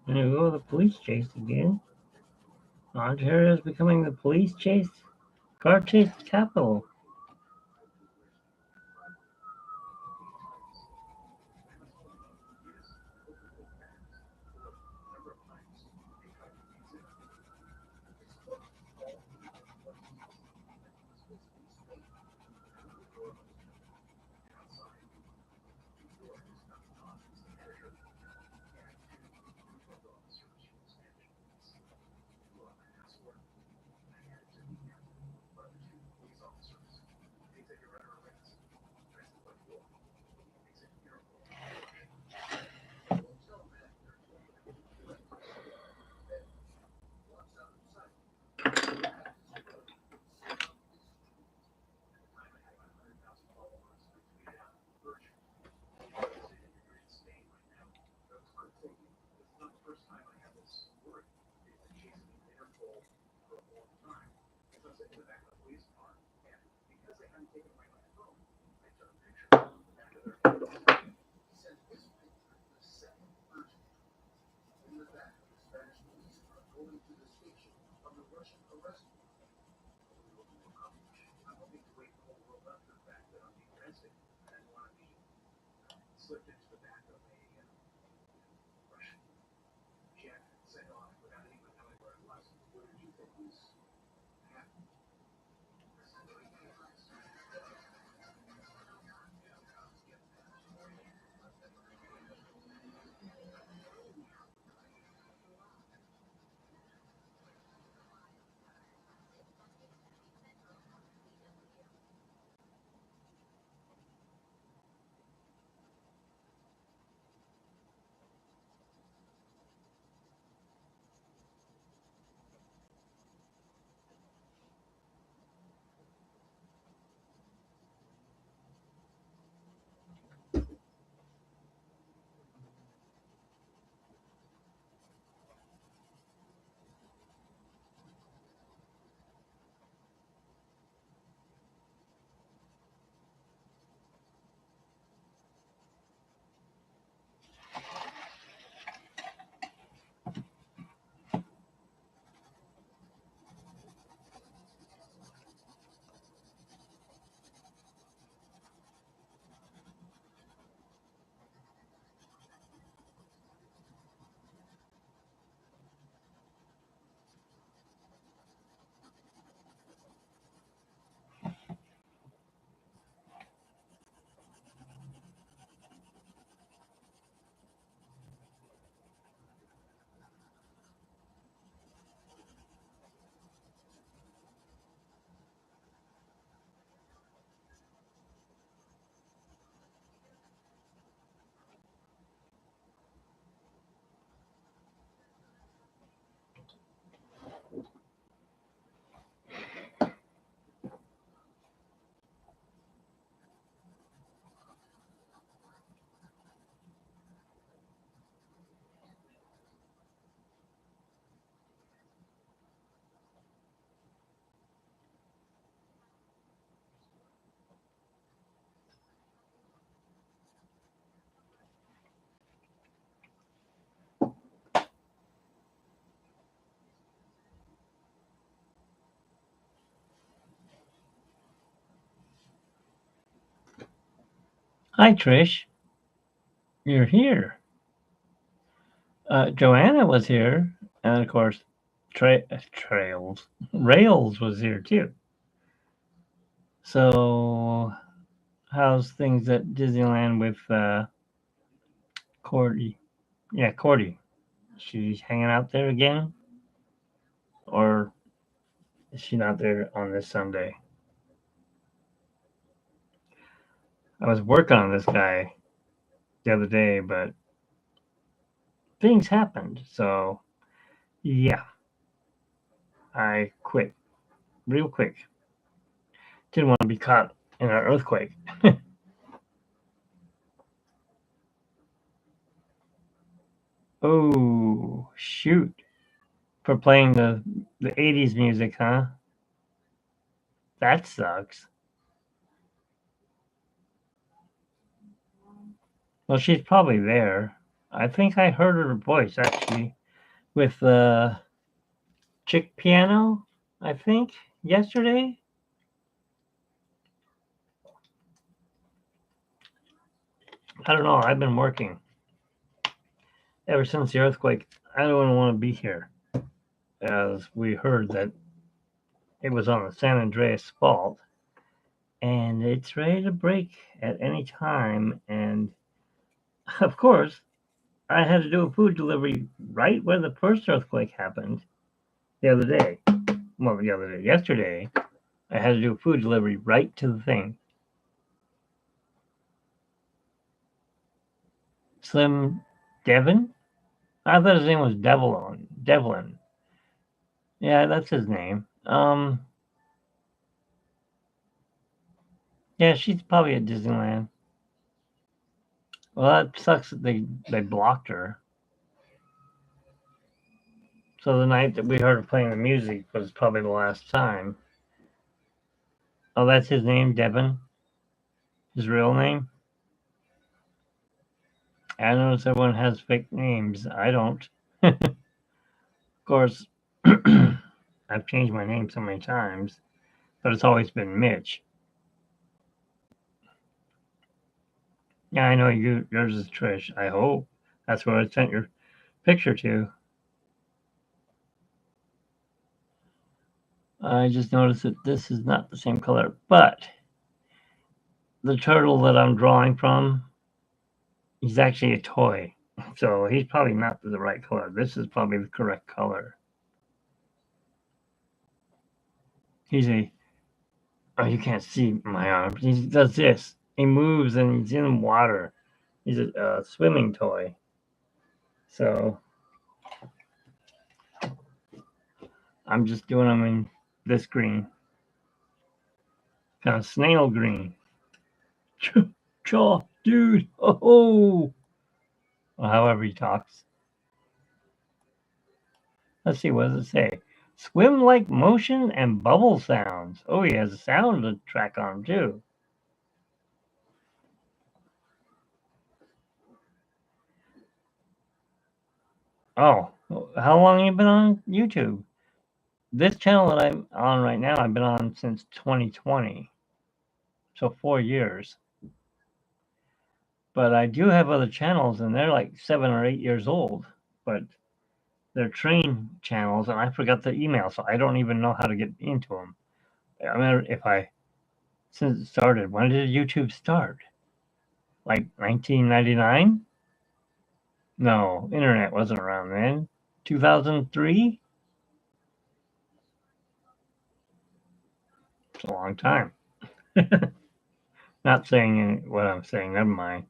Speaker 1: And you go to the police chase again. Ontario is becoming the police chase. Car chase capital. Hi, Trish. You're here. Joanna was here, and of course, Rails was here too. So, how's things at Disneyland with Cordy? Yeah, Cordy. She's hanging out there again, or is she not there on this Sunday? I was working on this guy the other day, but things happened. So, yeah, I quit real quick. Didn't want to be caught in an earthquake. Oh, shoot. For playing the 80s music, huh? That sucks. Well, she's probably there. I think I heard her voice actually with the chick piano, I think, yesterday. I don't know. I've been working ever since the earthquake. I don't want to be here, as we heard that it was on the San Andreas fault, and it's ready to break at any time. And of course, I had to do a food delivery right where the first earthquake happened the other day. Well, the other day, yesterday, I had to do a food delivery right to the thing. Slim Devon? I thought his name was Devlin. Devlin. Yeah, that's his name. Yeah, she's probably at Disneyland. Well, that sucks that they blocked her. So the night that we heard her playing the music was probably the last time. Oh, that's his name, Devon? His real name? I notice everyone has fake names. I don't. Of course, I've changed my name so many times, but it's always been Mitch. Yeah, I know yours is Trish. I hope that's where I sent your picture to. I just noticed that this is not the same color, but the turtle that I'm drawing from, he's actually a toy. So he's probably not the right color. This is probably the correct color. Oh, you can't see my arms. He does this. He moves and he's in water. He's a swimming toy. So I'm just doing them in this green, kind of snail green. Chaw, dude. Oh, well, however he talks. Let's see, what does it say? Swim like motion and bubble sounds. Oh, he has a sound track on him too. Oh, how long have you been on YouTube? This channel that I'm on right now, I've been on since 2020. So 4 years. But I do have other channels and they're like 7 or 8 years old. But they're train channels and I forgot the email, so I don't even know how to get into them. I mean, since it started, when did YouTube start? Like 1999? No, internet wasn't around then. 2003? It's a long time. Not saying what I'm saying, never mind.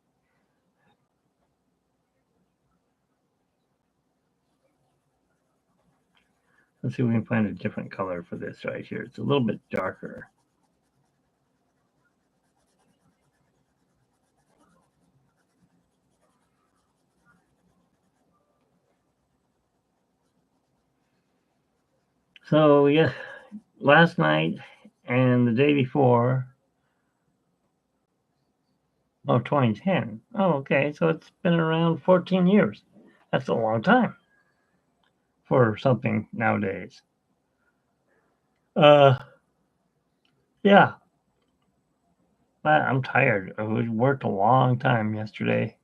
Speaker 1: Let's see if we can find a different color for this right here. It's a little bit darker. So, yeah, last night and the day before, 2010. Oh, okay, so it's been around 14 years. That's a long time for something nowadays. Uh, yeah, But I'm tired. I worked a long time yesterday.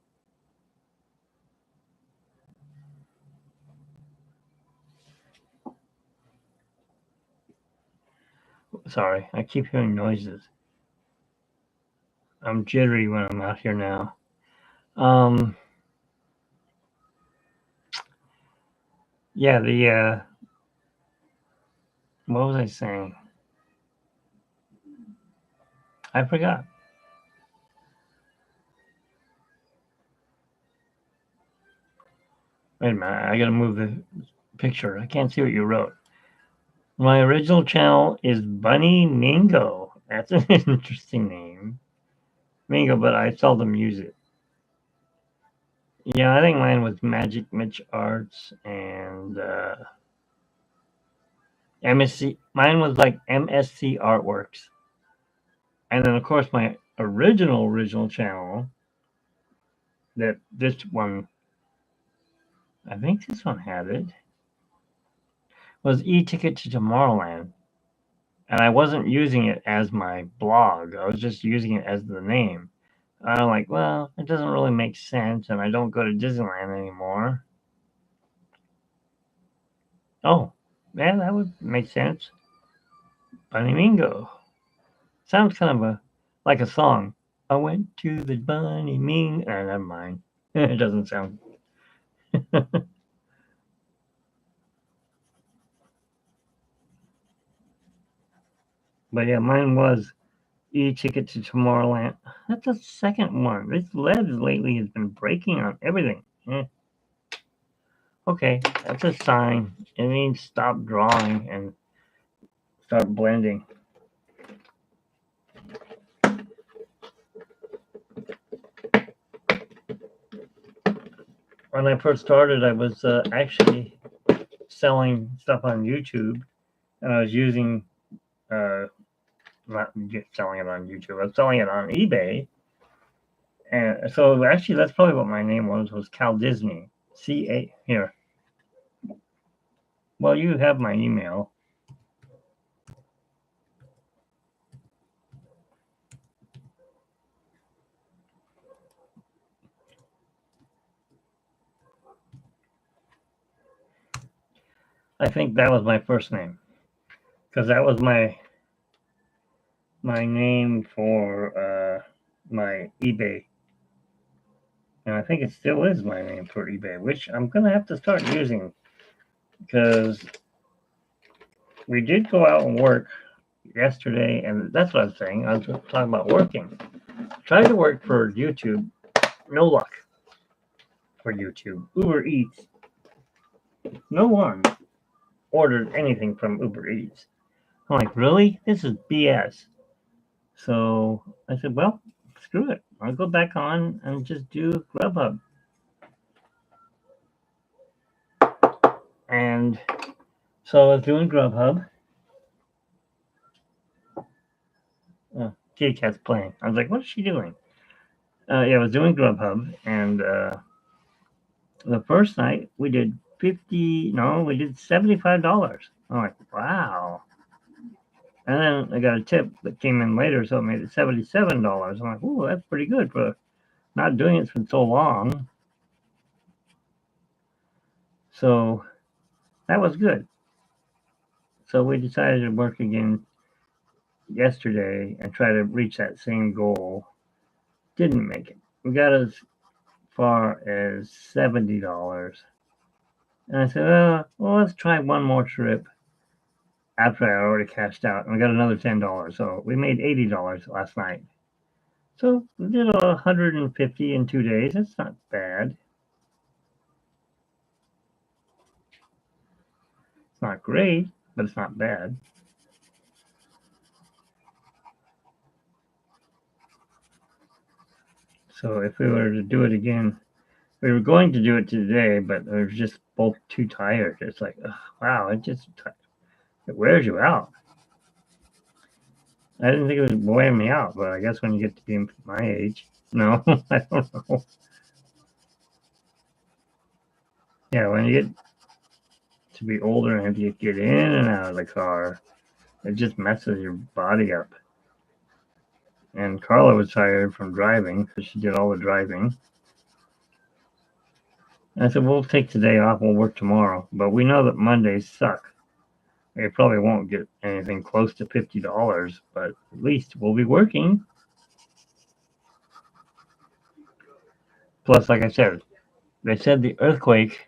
Speaker 1: Sorry, I keep hearing noises. I'm jittery when I'm out here now. Um, yeah, what was I saying? I forgot. Wait a minute, I gotta move the picture. I can't see what you wrote. My original channel is Bunny Mingo. That's an interesting name. Mingo, but I seldom use it. Yeah, I think mine was Magic Mitch Arts and MSC. Mine was like MSC Artworks. And then, of course, my original channel, that this one, I think this one had it, was E-Ticket to Tomorrowland. And I wasn't using it as my blog. I was just using it as the name. I'm like, well, it doesn't really make sense, and I don't go to Disneyland anymore. Oh, yeah, that would make sense. Bunny Mingo. Sounds kind of like a song. I went to the Bunny Mingo. Never mind. It doesn't sound. But yeah, mine was E-Ticket to Tomorrowland. That's the second one. This lead lately has been breaking on everything. Okay, that's a sign. It means stop drawing and start blending. When I first started, I was actually selling stuff on YouTube, and I was using not selling it on YouTube. I was selling it on eBay, and so actually that's probably what my name was Cal Disney. CA here. Well, you have my email. I think that was my first name because that was my name for my eBay, and I think it still is my name for eBay, which I'm gonna have to start using because we did go out and work yesterday, and that's what I was saying. I was talking about working. Tried to work for YouTube, no luck for YouTube. Uber Eats, no one ordered anything from Uber Eats. I'm like, really? This is BS. So I said, well, screw it. I'll go back on and just do Grubhub. And so I was doing Grubhub. Kitty Cat's playing. I was like, what is she doing? Yeah, I was doing Grubhub, and the first night we did we did $75. I'm like, wow. And then I got a tip that came in later, so it made it $77. I'm like, ooh, that's pretty good for not doing it for so long. So that was good. So we decided to work again yesterday and try to reach that same goal. Didn't make it. We got as far as $70. And I said, well, let's try one more trip after I already cashed out. And we got another $10. So we made $80 last night. So we did 150 in 2 days. That's not bad. It's not great, but it's not bad. So if we were to do it again, we were going to do it today, but we were just both too tired. It's like, wow, it wears you out. I didn't think it would wear me out, but I guess when you get to be my age, no, I don't know. Yeah, when you get to be older and you get in and out of the car, it just messes your body up. And Carla was tired from driving because she did all the driving. And I said, we'll take today off. We'll work tomorrow. But we know that Mondays suck. We probably won't get anything close to $50, but at least we'll be working. Plus, like I said, they said the earthquake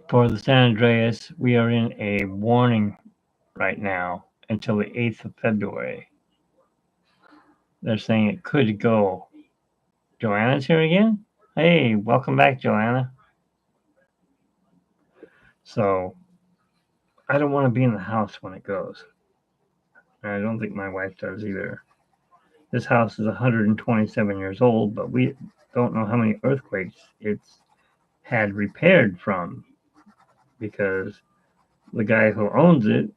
Speaker 1: for the San Andreas, we are in a warning right now until the 8th of February. They're saying it could go. Joanna's here again? Hey, welcome back, Joanna. So, I don't want to be in the house when it goes. And I don't think my wife does either. This house is 127 years old, but we don't know how many earthquakes it's had repaired from because the guy who owns it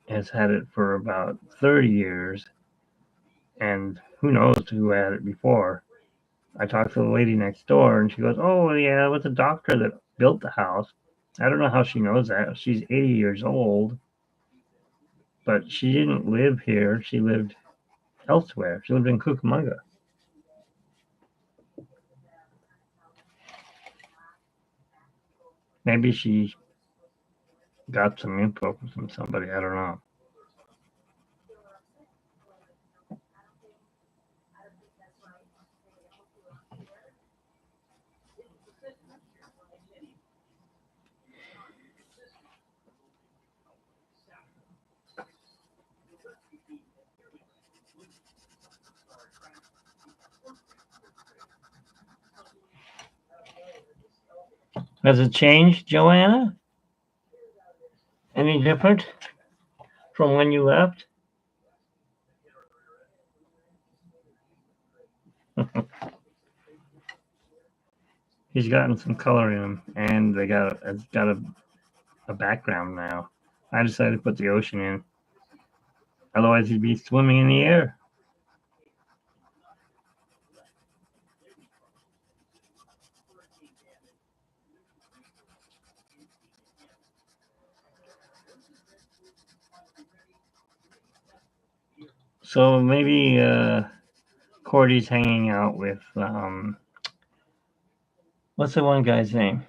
Speaker 1: has had it for about 30 years, and who knows who had it before. I talked to the lady next door, and she goes, oh, yeah, it was a doctor that built the house. I don't know how she knows that. She's 80 years old, but she didn't live here. She lived elsewhere. She lived in Cucamonga. Maybe she got some info from somebody. I don't know. Has it changed, Joanna? Any different from when you left? He's gotten some color in him, and it's got a background now. I decided to put the ocean in. Otherwise, he'd be swimming in the air. So maybe Cordy's hanging out with what's the one guy's name?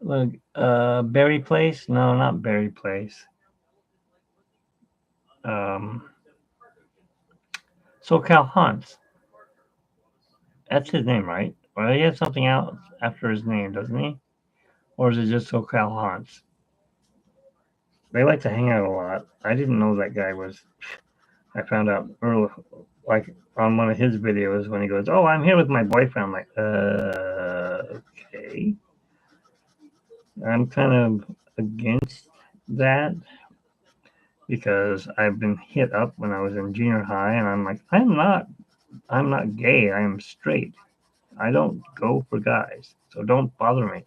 Speaker 1: Look, Berry Place? No, not Berry Place. SoCal Hunts. That's his name, right? Or he has something else after his name, doesn't he? Or is it just SoCal Hunts? They like to hang out a lot. I didn't know that guy was. I found out early, like on one of his videos when he goes, "Oh, I'm here with my boyfriend." I'm like, okay. I'm kind of against that because I've been hit up when I was in junior high, and I'm like, I'm not gay. I am straight. I don't go for guys, so don't bother me.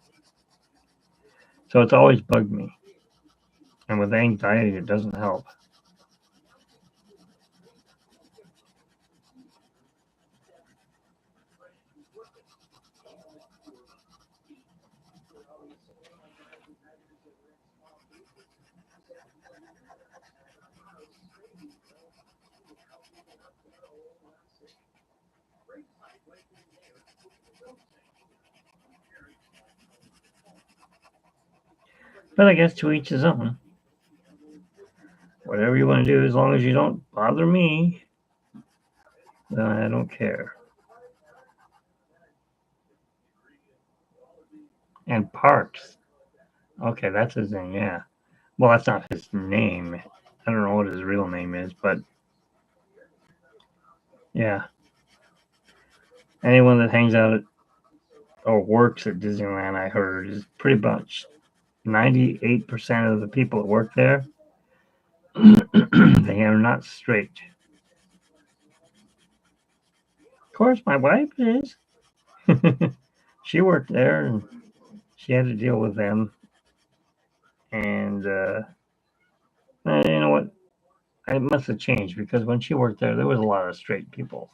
Speaker 1: So it's always bugged me, and with anxiety, it doesn't help. But I guess to each his own. Whatever you want to do, as long as you don't bother me, then I don't care. And Parks. Okay, that's his name, yeah. Well, that's not his name. I don't know what his real name is, but yeah. Anyone that hangs out at or works at Disneyland, I heard, is pretty much 98% of the people that work there, they are not straight. Of course, my wife is. She worked there and she had to deal with them. And you know what? It must have changed because when she worked there was a lot of straight people.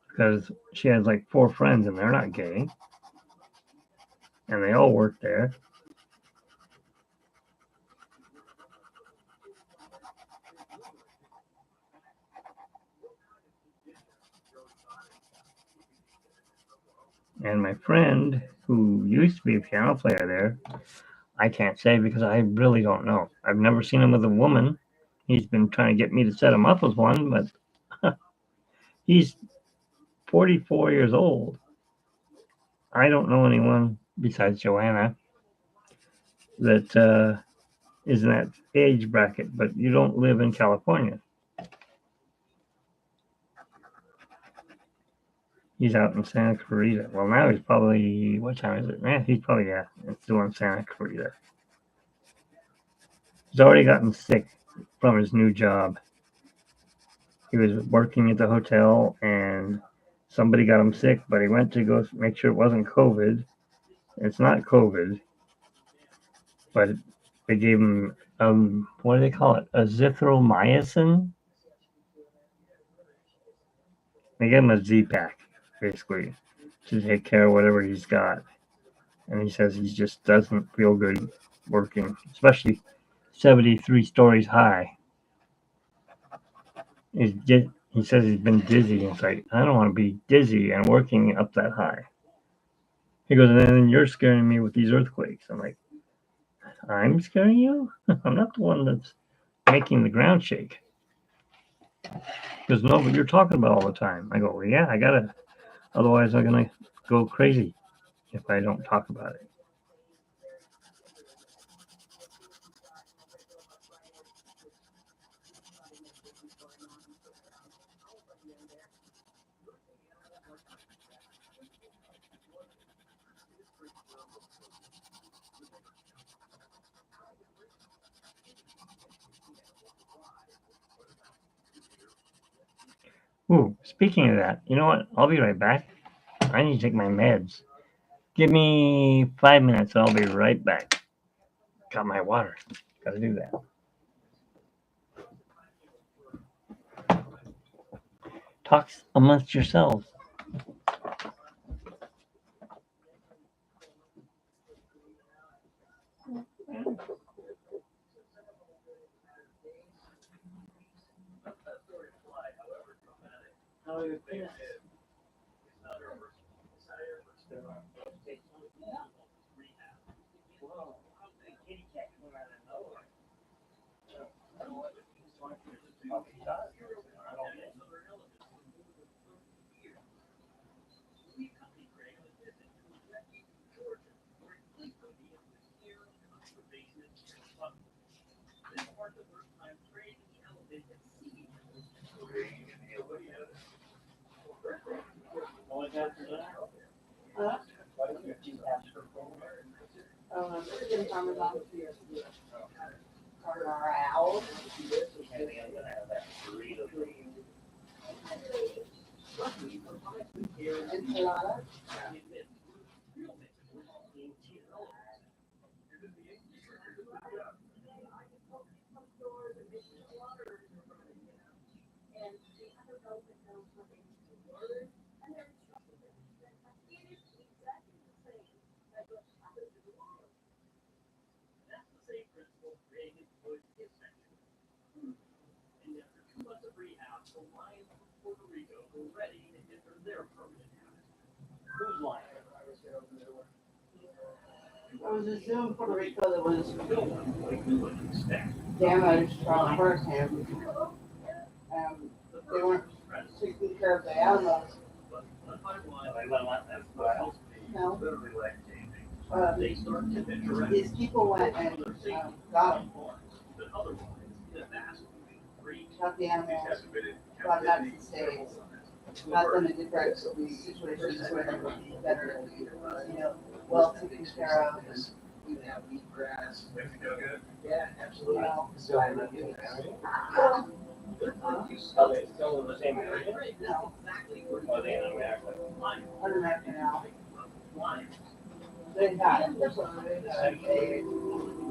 Speaker 1: Because she has like 4 friends and they're not gay. And they all work there. And my friend, who used to be a piano player there, I can't say because I really don't know. I've never seen him with a woman. He's been trying to get me to set him up with one, but he's 44 years old. I don't know anyone besides Joanna that is in that age bracket, but you don't live in California. He's out in Santa Clarita. Well, now he's probably, what time is it? Man, he's probably, yeah, still in Santa Clarita. He's already gotten sick from his new job. He was working at the hotel and somebody got him sick, but he went to go make sure it wasn't COVID. It's not COVID, but they gave him, what do they call it? Azithromycin? They gave him a Z-Pack, basically, to take care of whatever he's got. And he says he just doesn't feel good working, especially 73 stories high. He says he's been dizzy. It's like, I don't want to be dizzy and working up that high. He goes, and then you're scaring me with these earthquakes. I'm like, I'm scaring you? I'm not the one that's making the ground shake. He goes, no, but you're talking about all the time. I go, well, yeah, I gotta. Otherwise, I'm gonna go crazy if I don't talk about it. Ooh, speaking of that, you know what? I'll be right back. I need to take my meds. Give me 5 minutes. I'll be right back. Got my water. Gotta do that. Talk amongst yourselves.
Speaker 2: I was just in Puerto Rico that was damaged from a hurricane. They weren't taking care of the animals. No. These people went and got them. Got the animals, got them out to the States, got them in different situations where they would be better, well taken care of.
Speaker 3: Yeah, absolutely.
Speaker 1: Are they still in the same area?
Speaker 2: No.
Speaker 1: Or are they in America?
Speaker 2: Un-American now. They had,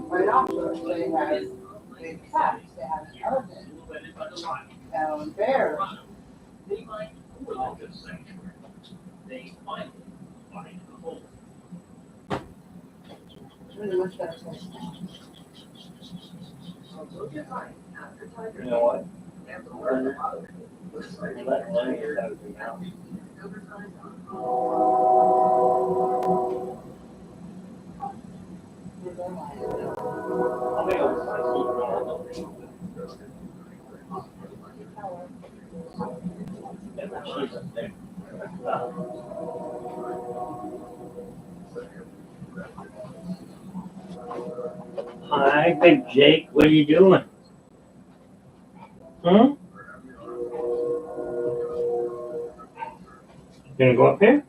Speaker 2: right offshore, they had big cats, they had an elephant, bears. It's really much better place now.
Speaker 1: You know what? Let money out of the mountain. Hi, Big Jake. What are you doing? Hmm? Gonna go up here?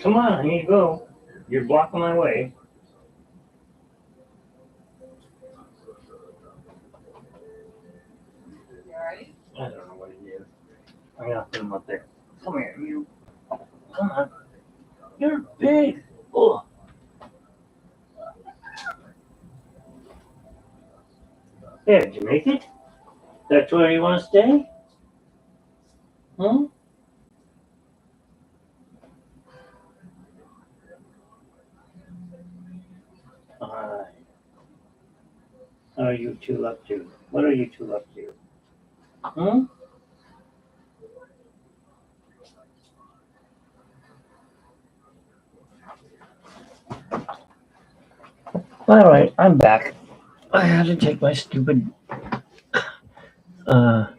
Speaker 1: Come on, I need to go. You're blocking my way.
Speaker 2: You alright?
Speaker 1: I don't know what it is. I'm gonna put him up there. Come here, you. Come on. You're big. Oh. There, did you make it? That's where you want to stay? Hmm? Alright. What are you two up to? What are you two up to? Hmm? Alright, I'm back. I had to take my stupid, what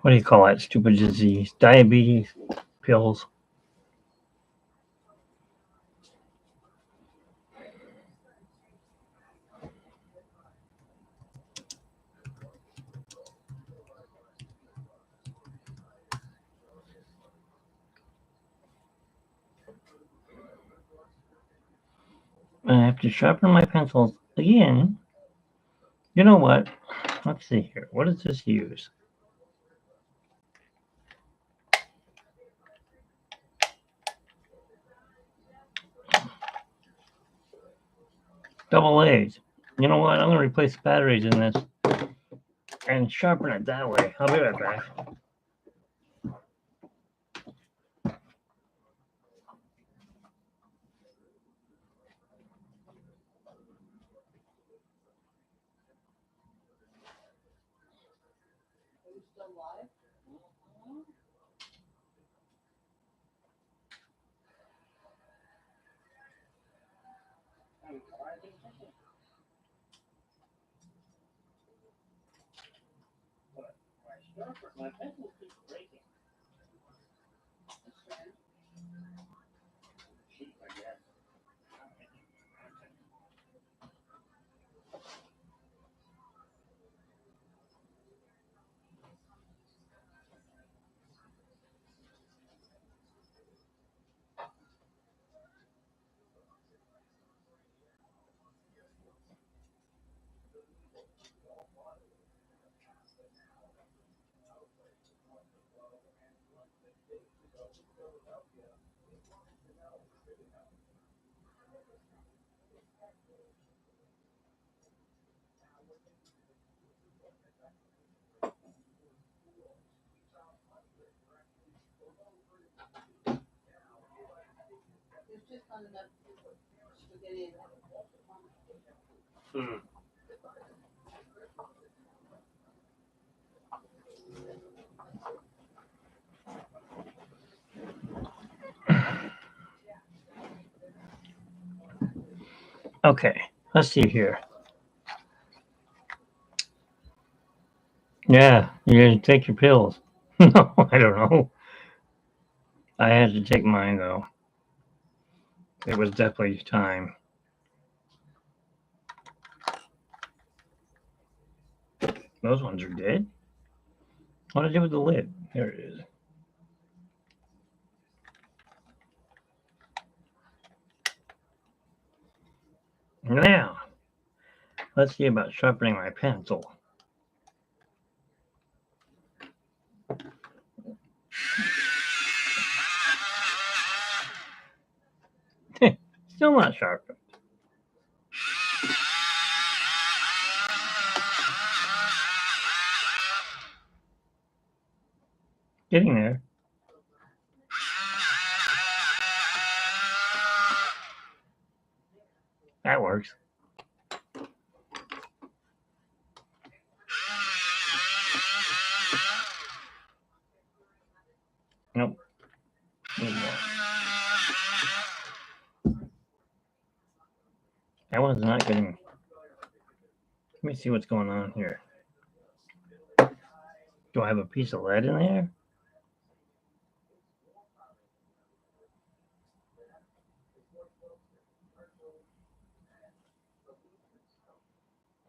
Speaker 1: do you call that stupid disease? Diabetes pills. I have to sharpen my pencils again. You know what? Let's see here. What does this use? Double A's. You know what? I'm going to replace the batteries in this and sharpen it that way. I'll be right back.
Speaker 2: Are you still live?
Speaker 1: My pencil keeps breaking. Cheap, I guess.
Speaker 2: There's just not enough spaghetti in there.
Speaker 1: Hmm. Okay, let's see here. Yeah, you didn't take your pills. No, I don't know. I had to take mine though. It was definitely time. Those ones are dead. What did I do with the lid? There it is. Now, let's see about sharpening my pencil. Still not sharpened. Getting there. That works. Nope. Need more. Let me see what's going on here. Do I have a piece of lead in there?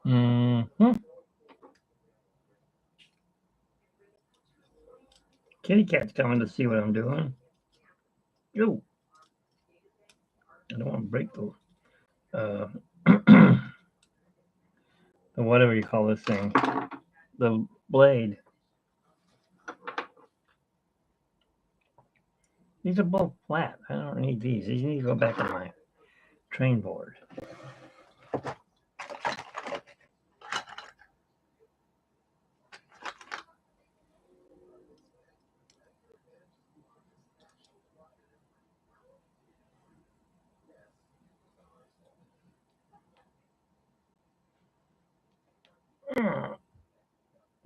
Speaker 1: Mm-hmm. Kitty cat's coming to see what I'm doing. Yo, I don't want to break the the whatever you call this thing, the blade. These are both flat. I don't need these. These need to go back on my train board.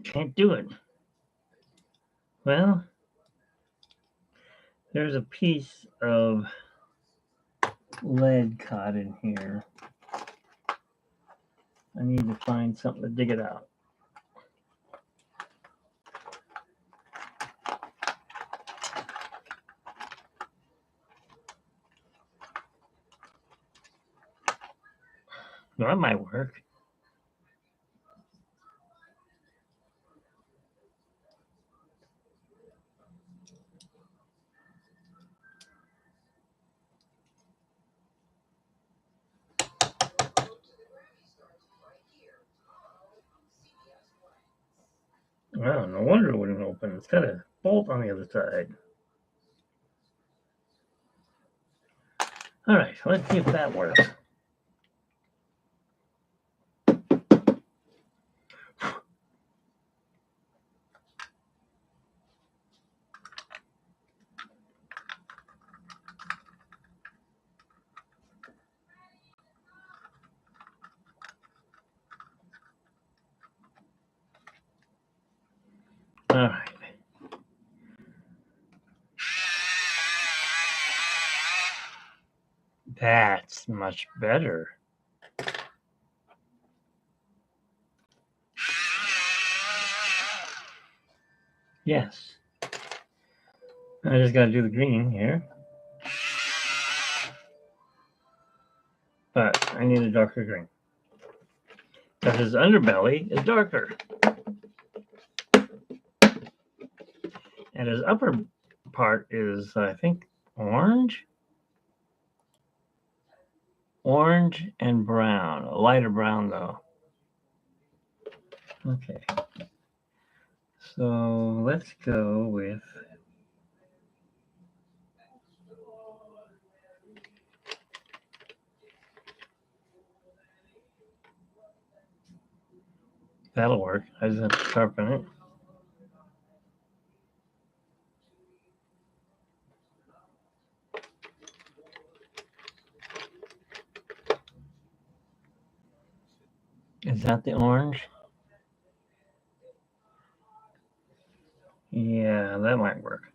Speaker 1: Can't do it. Well, there's a piece of lead caught in here. I need to find something to dig it out. Well, that might work. Well, no wonder it wouldn't open. It's got a bolt on the other side. All right, let's see if that works. All right. That's much better. Yes. I just got to do the green here. But I need a darker green. Because his underbelly is darker. And his upper part is, I think, orange? Orange and brown. A lighter brown, though. Okay. So let's go with that'll work. I just have to sharpen it. Is that the orange? Yeah, that might work.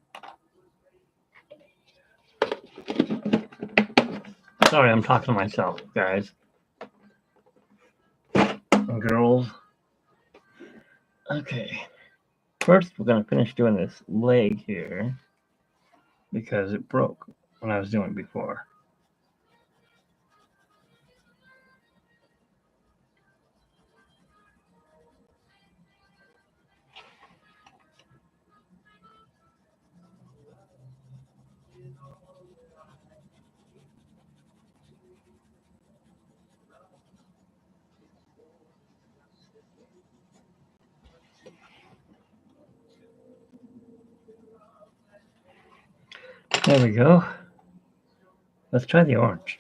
Speaker 1: Sorry, I'm talking to myself, guys. And girls. Okay. First, we're going to finish doing this leg here because it broke when I was doing it before. There we go. Let's try the orange.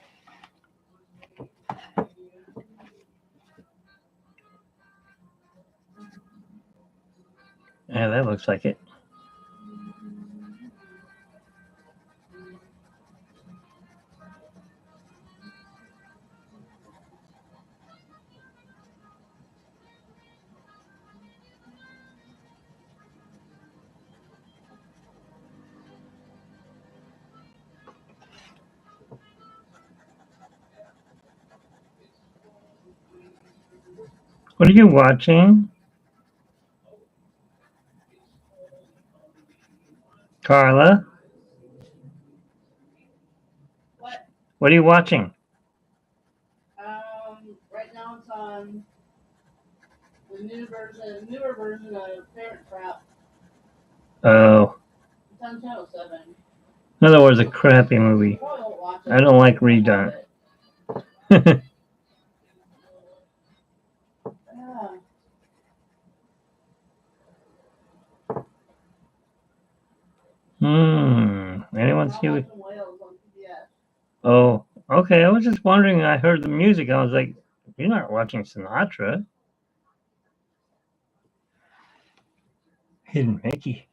Speaker 1: Yeah, that looks like it. What are you watching? Carla?
Speaker 2: What?
Speaker 1: What are you watching?
Speaker 2: Right now it's on the newer version of Parent Trap.
Speaker 1: Oh.
Speaker 2: It's on Channel 7.
Speaker 1: In other words, a crappy movie.
Speaker 2: Probably won't watch it.
Speaker 1: I don't like redone. Anyone see it? Oh, okay. I was just wondering. I heard the music. I was like, you're not watching Sinatra. Hidden Mickey.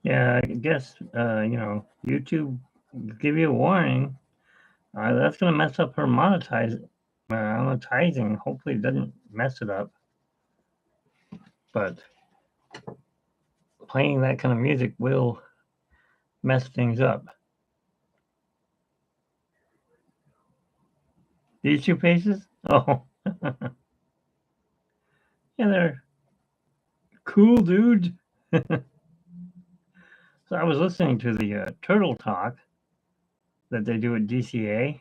Speaker 1: Yeah, I guess YouTube give you a warning. That's gonna mess up her monetizing. Hopefully, it doesn't mess it up. But playing that kind of music will mess things up. These two faces? Oh, yeah, they're cool, dude. So I was listening to the Turtle Talk that they do at DCA,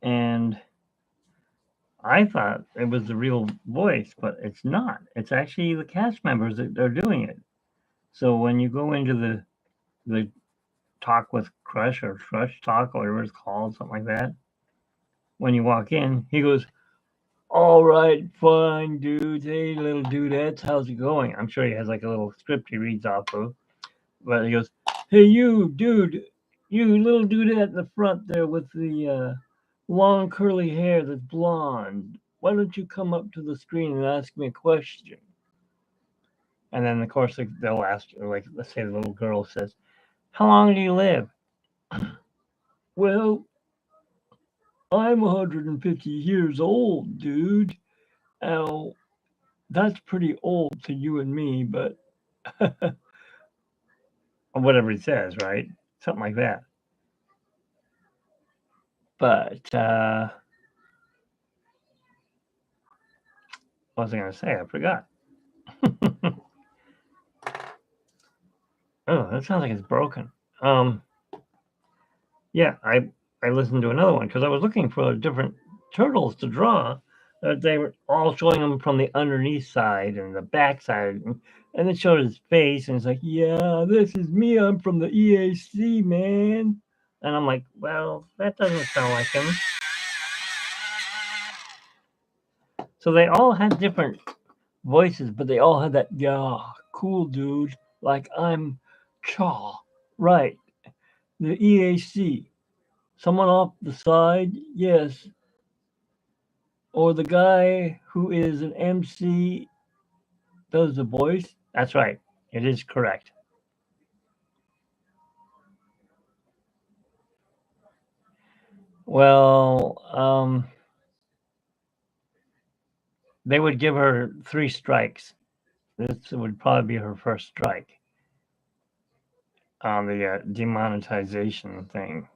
Speaker 1: and I thought it was the real voice, but it's not. It's actually the cast members that are doing it. So when you go into the Talk with Crush or Crush Talk, or whatever it's called, something like that, when you walk in, he goes, "All right, fine, dudes. Hey, little dudettes, how's it going?" I'm sure he has like a little script he reads off of. But he goes, "Hey, you, dude, you little dude at the front there with the long curly hair that's blonde. Why don't you come up to the screen and ask me a question?" And then, of course, they'll ask, like, let's say the little girl says, "How long do you live?" "Well, I'm 150 years old, dude." "Oh, that's pretty old to you and me, but..." Or whatever he says, right? Something like that. But what was I going to say? I forgot. Oh, that sounds like it's broken. Yeah, I listened to another one because I was looking for different turtles to draw. They were all showing them from the underneath side and the back side, and it showed his face, and it's like, "Yeah, this is me. I'm from the EAC, man." And I'm like, well, that doesn't sound like him. So they all had different voices, but they all had that, "Yeah, cool, dude. Like I'm Chaw, right? The EAC. Someone off the side, yes. Or the guy who is an MC does the voice." That's right. It is correct. Well, they would give her 3 strikes. This would probably be her first strike on the demonetization thing.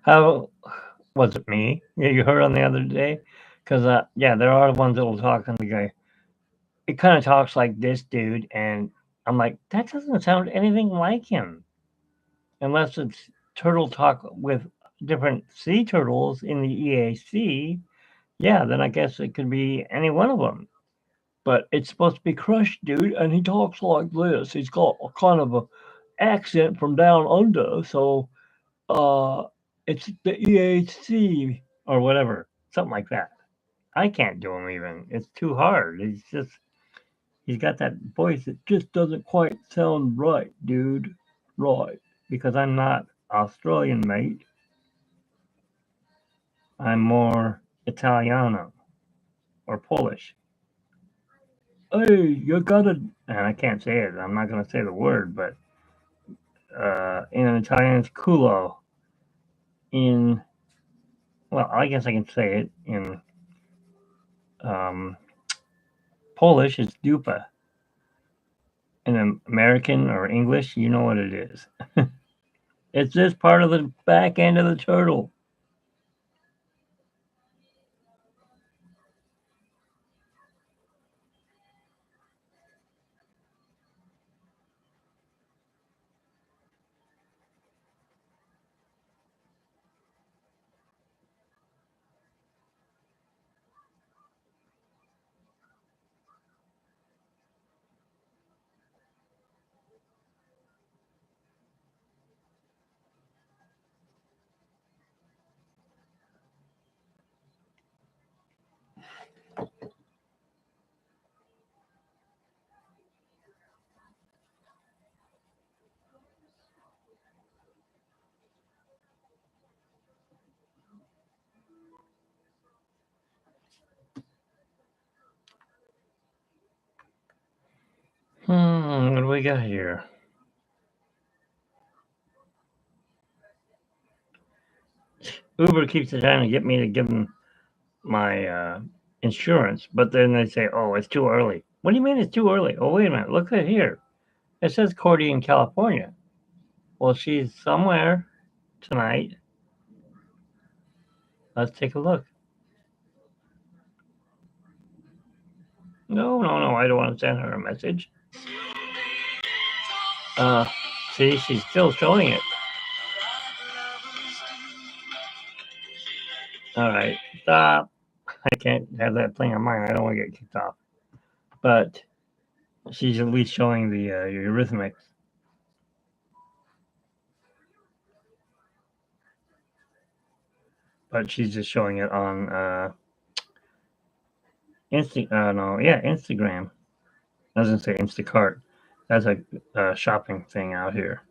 Speaker 1: How was it me? Yeah, you heard on the other day? Because, yeah, there are ones that will talk on the guy. It kind of talks like this dude, and I'm like, that doesn't sound anything like him. Unless it's turtle talk with different sea turtles in the EAC, yeah, then I guess it could be any one of them. But it's supposed to be Crush, dude, and he talks like this. He's got a kind of a accent from down under, so uh, it's the EAC or whatever, something like that. I can't do him even. It's too hard. He's got that voice that just doesn't quite sound right, dude. Right. Because I'm not Australian, mate. I'm more Italiano or Polish. Hey, you gotta. And I can't say it. I'm not gonna say the word, but in Italian it's culo. In well, I guess I can say it. In um, Polish, it's dupa. In American or English, you know what it is. It's this part of the back end of the turtle. What do we got here? Uber keeps trying to get me to give them my insurance, but then they say, "Oh, it's too early." What do you mean it's too early? Oh, wait a minute. Look at here. It says Cordy in California. Well, she's somewhere tonight. Let's take a look. No, no, no. I don't want to send her a message. Uh, see, she's still showing it. All right, stop. I can't have that playing on mine. I don't want to get kicked off. But she's at least showing the eurythmics. But she's just showing it on Instagram. Doesn't say Instacart. That's a shopping thing out here,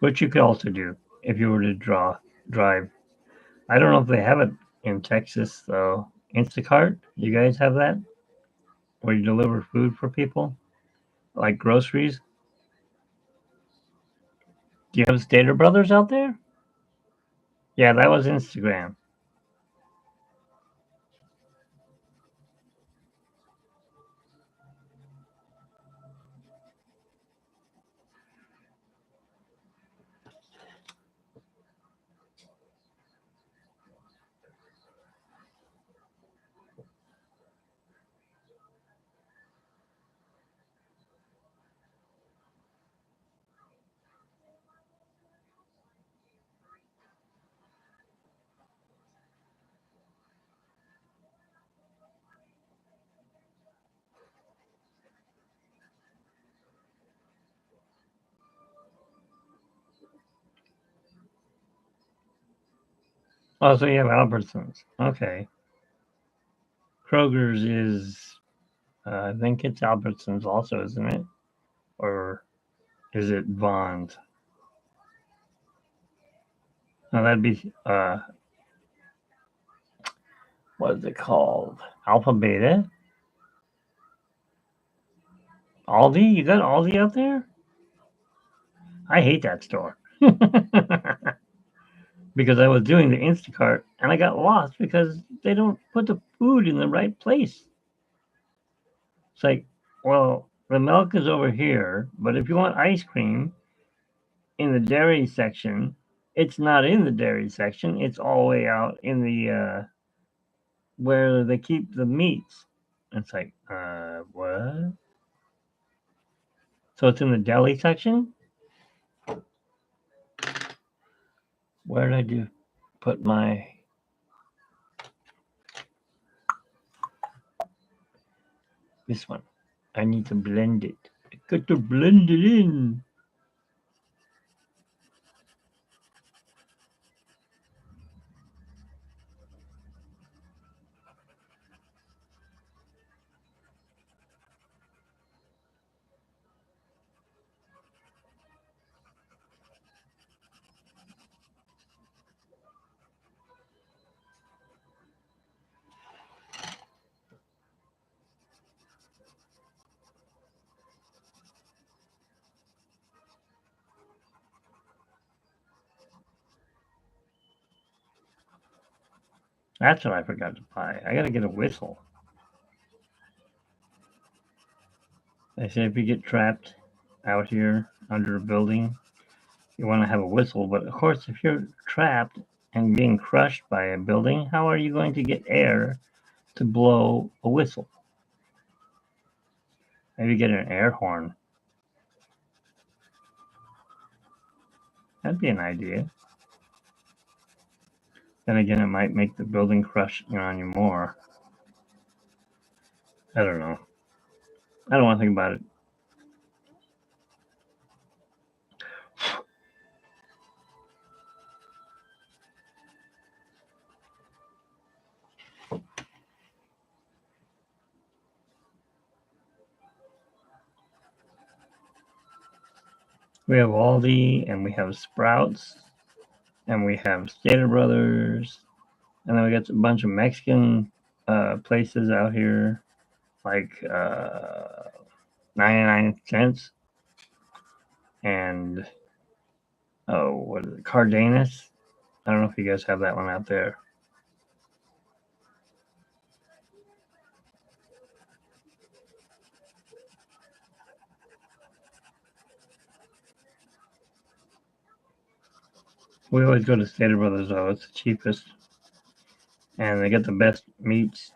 Speaker 1: which you could also do if you were to drive. I don't know if they have it in Texas though. Instacart, you guys have that where you deliver food for people, like groceries. Do you have Stater Brothers out there? Yeah, that was Instagram. Oh, so you have Albertsons. Okay. Kroger's is, I think it's Albertsons also, isn't it? Or is it Vons? No, that'd be, what is it called? Alpha Beta? Aldi? You got Aldi out there? I hate that store. Because I was doing the Instacart and I got lost because they don't put the food in the right place. It's like, well, the milk is over here, but if you want ice cream in the dairy section, it's not in the dairy section. It's all the way out in the where they keep the meats. It's like, what? So it's in the deli section? Where did I do put my... This one. I need to blend it. I got to blend it in. That's what I forgot to buy. I gotta get a whistle. They say if you get trapped out here under a building, you want to have a whistle. But of course, if you're trapped and being crushed by a building, how are you going to get air to blow a whistle? Maybe get an air horn. That'd be an idea. Then again, it might make the building crush on you more. I don't know. I don't want to think about it. We have Aldi, and we have Sprouts, and we have Stater Brothers, and then we got a bunch of Mexican places out here, like 99 cents, and what is it, Cardenas? I don't know if you guys have that one out there. We always go to Stater Brothers though; it's the cheapest, and they get the best meats,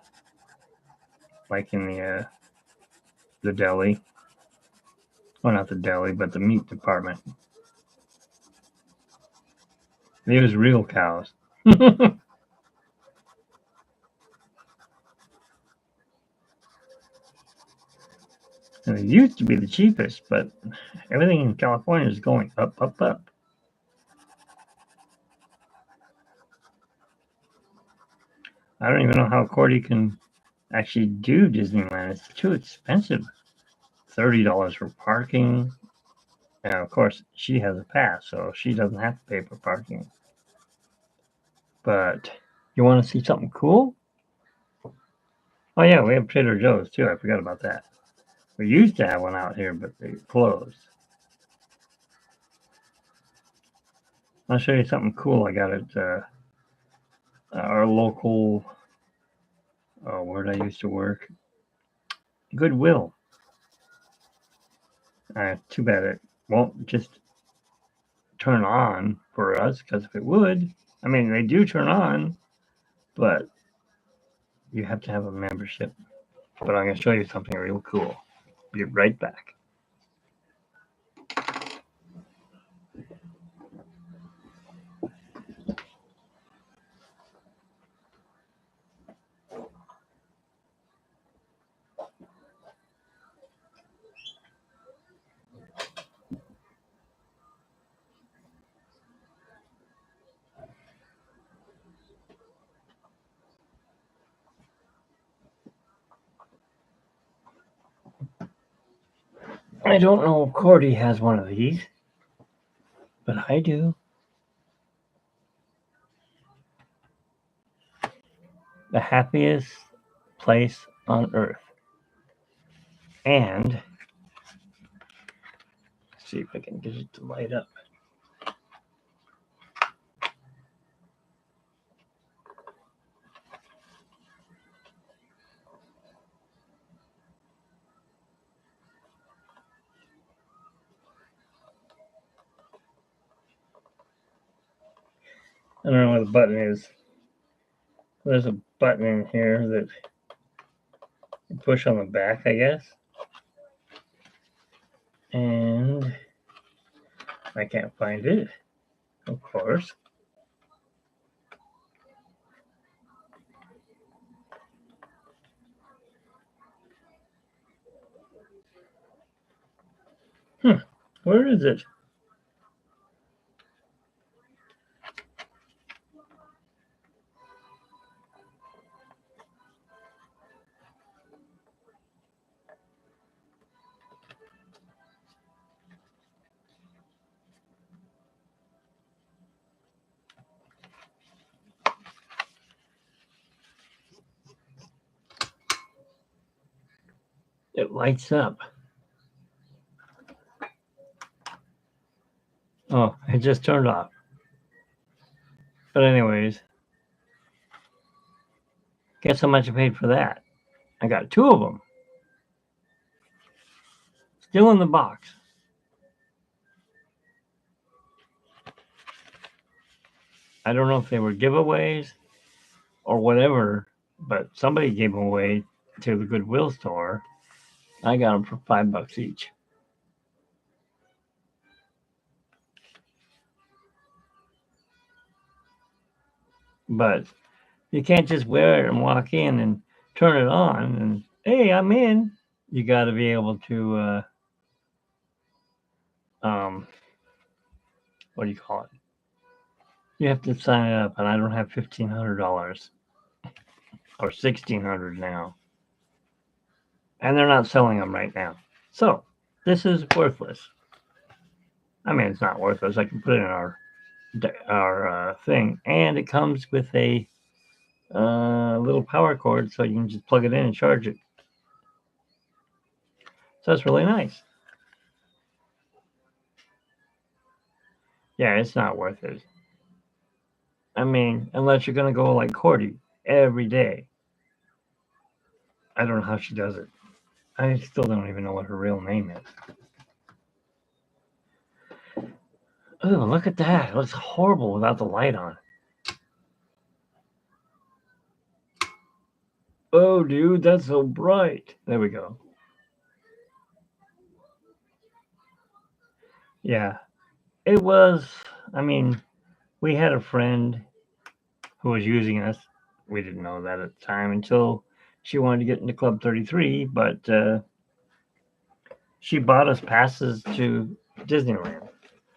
Speaker 1: like in the deli. Well, not the deli, but the meat department. They use real cows. And it used to be the cheapest, but everything in California is going up, up, up. I don't even know how Cordy can actually do Disneyland. It's too expensive. $30 for parking. And of course, she has a pass, so she doesn't have to pay for parking. But you want to see something cool? Oh yeah, we have Trader Joe's too. I forgot about that. We used to have one out here, but they closed. I'll show you something cool I got at our local, where did I used to work? Goodwill. Too bad it won't just turn on for us, because if it would, I mean, they do turn on, but you have to have a membership. But I'm going to show you something real cool. Be right back. I don't know if Cordy has one of these, but I do. The happiest place on earth. And let's see if I can get it to light up. I don't know where the button is. There's a button in here that you push on the back, I guess. And I can't find it, of course. Where is it? It lights up. Oh, it just turned off. But anyways, guess how much I paid for that? I got 2 of them. Still in the box. I don't know if they were giveaways or whatever, but somebody gave them away to the Goodwill store. I got them for $5 each. But you can't just wear it and walk in and turn it on and, hey, I'm in. You got to be able to, what do you call it? You have to sign up, and I don't have $1,500 or $1,600 now. And they're not selling them right now. So this is worthless. I mean, it's not worthless. I can put it in our thing, and it comes with a little power cord, so you can just plug it in and charge it. So that's really nice. Yeah, it's not worth it. I mean, unless you're gonna go like Cordy every day. I don't know how she does it. I still don't even know what her real name is. Oh, look at that. It looks horrible without the light on. Oh, dude, that's so bright. There we go. Yeah. It was, I mean, we had a friend who was using us. We didn't know that at the time until she wanted to get into Club 33, but she bought us passes to Disneyland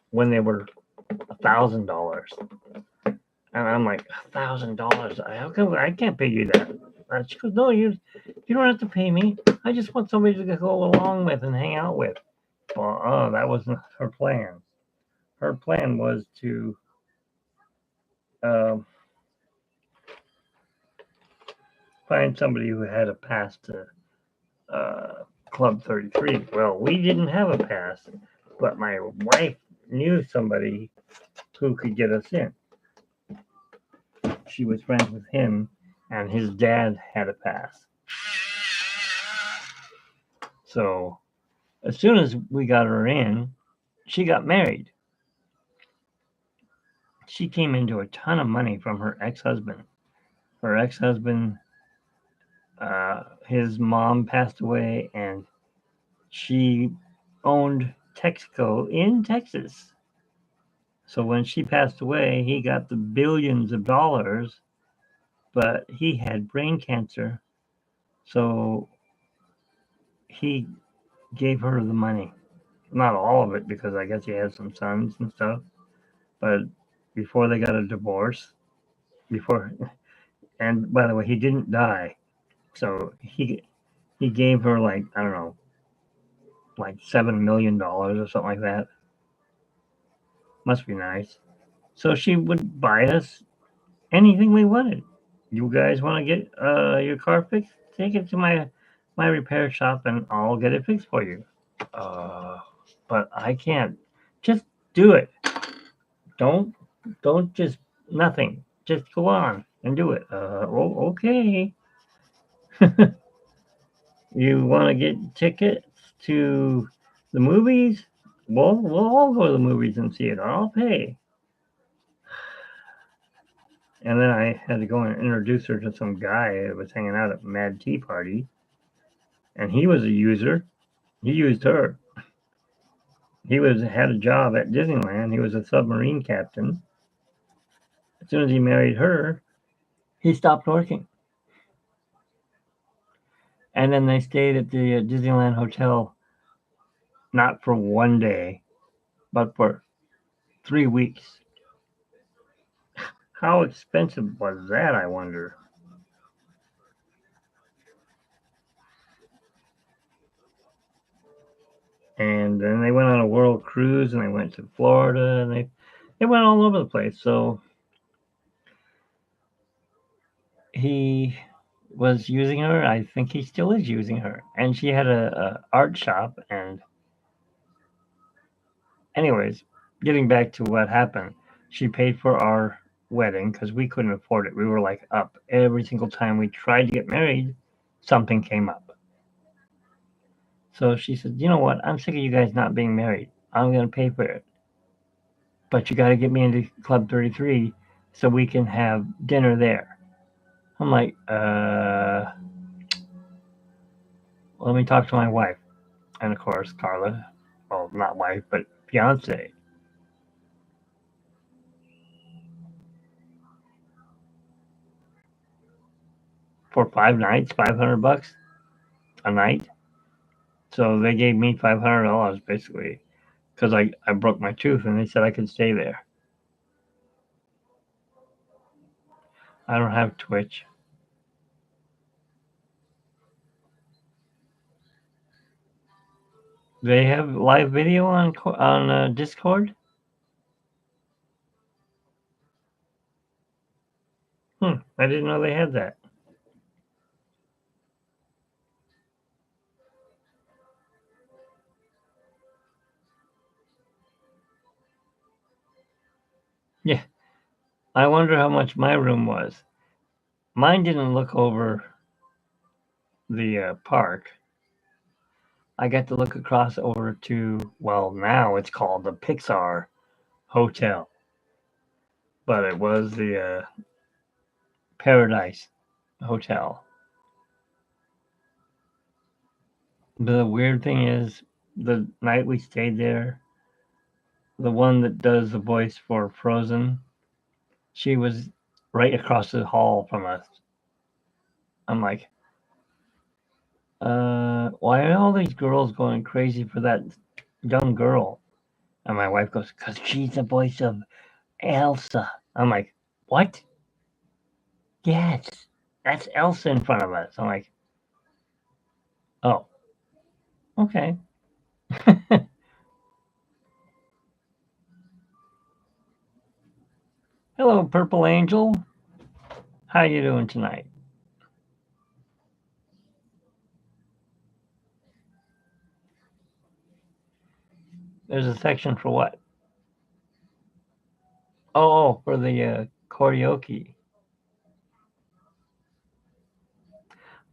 Speaker 1: when they were $1,000. And I'm like, $1,000? How come I can't pay you that? And she goes, no, you don't have to pay me. I just want somebody to go along with and hang out with. Well, oh, that wasn't her plan. Her plan was to find somebody who had a pass to Club 33. Well, we didn't have a pass, but my wife knew somebody who could get us in. She was friends with him, and his dad had a pass. So as soon as we got her in, she got married. She came into a ton of money from her ex-husband. Her ex-husband, his mom passed away, and she owned Texaco in Texas. So when she passed away, he got the billions of dollars, but he had brain cancer. So he gave her the money. Not all of it, because I guess he has some sons and stuff. But before they got a divorce, and by the way, he didn't die. So he gave her, like, I don't know, like $7 million or something like that. Must be nice. So she would buy us anything we wanted. You guys want to get your car fixed? Take it to my repair shop and I'll get it fixed for you. But I can't. Just do it. Don't just nothing. Just go on and do it. Okay. You want to get tickets to the movies? Well, we'll all go to the movies and see it. I'll pay. And then I had to go and introduce her to some guy that was hanging out at Mad Tea Party. And he was a user. He used her. had a job at Disneyland. He was a submarine captain. As soon as he married her, he stopped working. And then they stayed at the Disneyland Hotel not for one day, but for 3 weeks. How expensive was that, I wonder? And then they went on a world cruise and they went to Florida and they went all over the place. So he was using her. I think he still is using her. And she had a art shop. And anyways, getting back to what happened, she paid for our wedding because we couldn't afford it. We were like up every single time we tried to get married, something came up. So she said, "You know what? I'm sick of you guys not being married. I'm going to pay for it. But you got to get me into Club 33 so we can have dinner there." I'm like, let me talk to my wife. And of course, Carla, well, not wife, but fiance. For 5 nights, $500 a night. So they gave me $500 basically because I broke my tooth and they said I could stay there. I don't have Twitch. They have live video on Discord. I didn't know they had that. Yeah, I wonder how much my room was. Mine didn't look over the park. I got to look across over to, well, now it's called the Pixar Hotel, but it was the Paradise Hotel. The weird thing is, the night we stayed there, the one that does the voice for Frozen, she was right across the hall from us. I'm like, why are all these girls going crazy for that young girl? And my wife goes, because she's the voice of Elsa. I'm like, what? Yes, that's Elsa in front of us. I'm like, oh, okay. Hello, Purple Angel. How you doing tonight? There's a section for what? Oh, for the karaoke.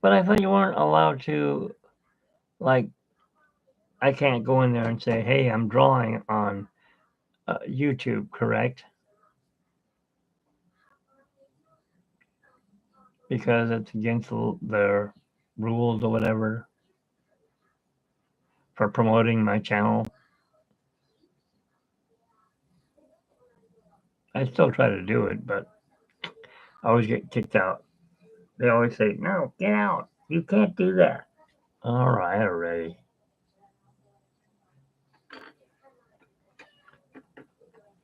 Speaker 1: But I thought you weren't allowed to, like, I can't go in there and say, hey, I'm drawing on YouTube, correct? Because it's against their rules or whatever for promoting my channel. I still try to do it, but I always get kicked out. They always say, no, get out. You can't do that. All right, already.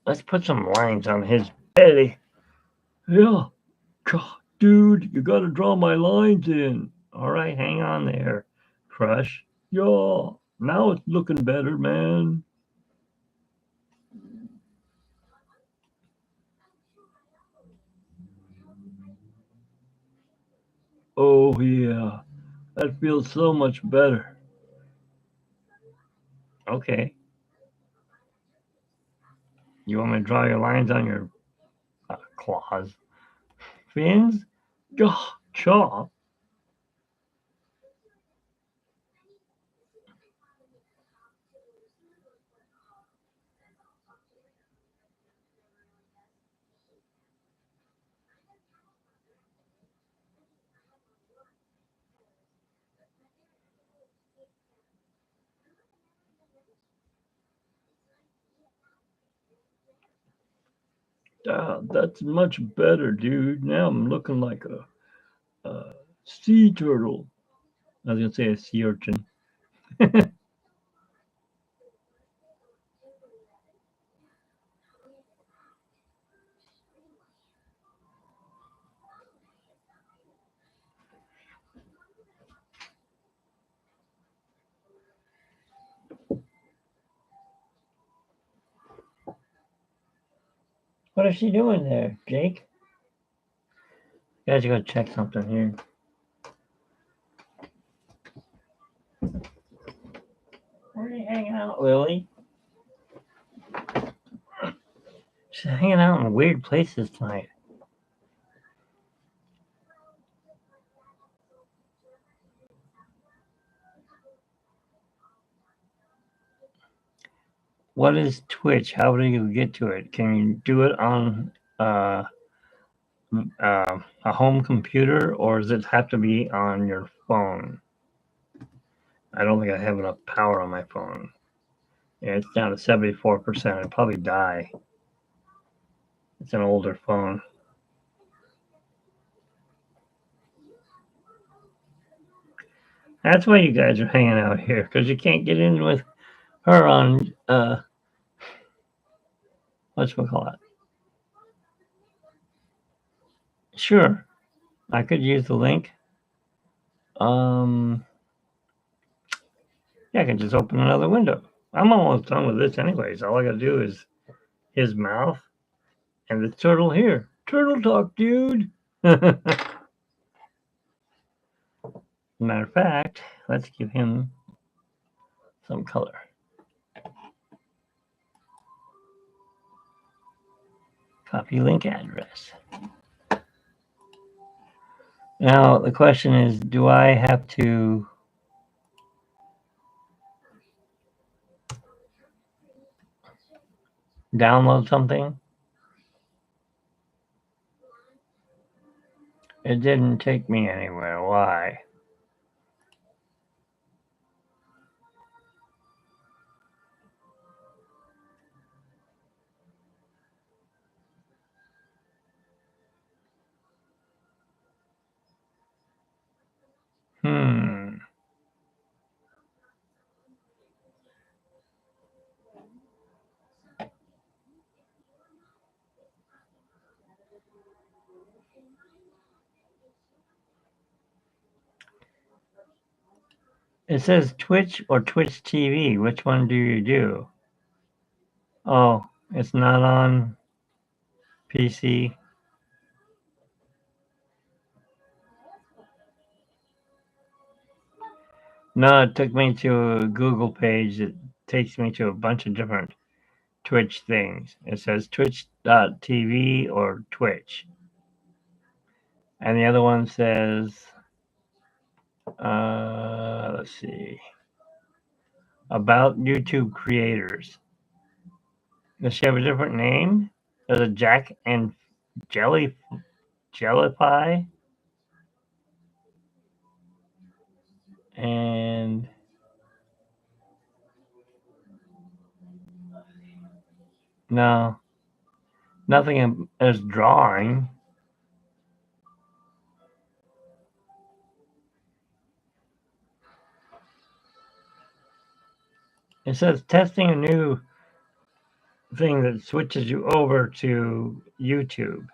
Speaker 1: Let's put some lines on his belly. Yeah. God, dude, you gotta draw my lines in. All right, hang on there, Crush. Yeah, now it's looking better, man. Oh, yeah, that feels so much better. Okay. You want me to draw your lines on your claws? Fins? Gah, chaw. That's much better, dude. Now I'm looking like a sea turtle. I was gonna say a sea urchin. What is she doing there, Jake? Guys, you gotta check something here. Where are you hanging out, Lily? She's hanging out in weird places tonight. What is Twitch? How do you get to it? Can you do it on a home computer, or does it have to be on your phone? I don't think I have enough power on my phone. Yeah, it's down to 74%. It'll probably die. It's an older phone. That's why you guys are hanging out here, because you can't get in with her on whatchamacallit. Sure, I could use the link. Yeah, I can just open another window. I'm almost done with this anyways. All I gotta do is his mouth and the turtle here. Turtle talk, dude. Matter of fact, let's give him some color. Copy link address. Now the question is, do I have to download something? It didn't take me anywhere. Why? Hmm. It says Twitch or Twitch TV. Which one do you do? Oh, it's not on PC. No, it took me to a Google page that takes me to a bunch of different Twitch things. It says twitch.tv or Twitch. And the other one says, let's see, about YouTube creators. Does she have a different name? There's a Jack and Jellify. And no, nothing as drawing. It says testing a new thing that switches you over to YouTube.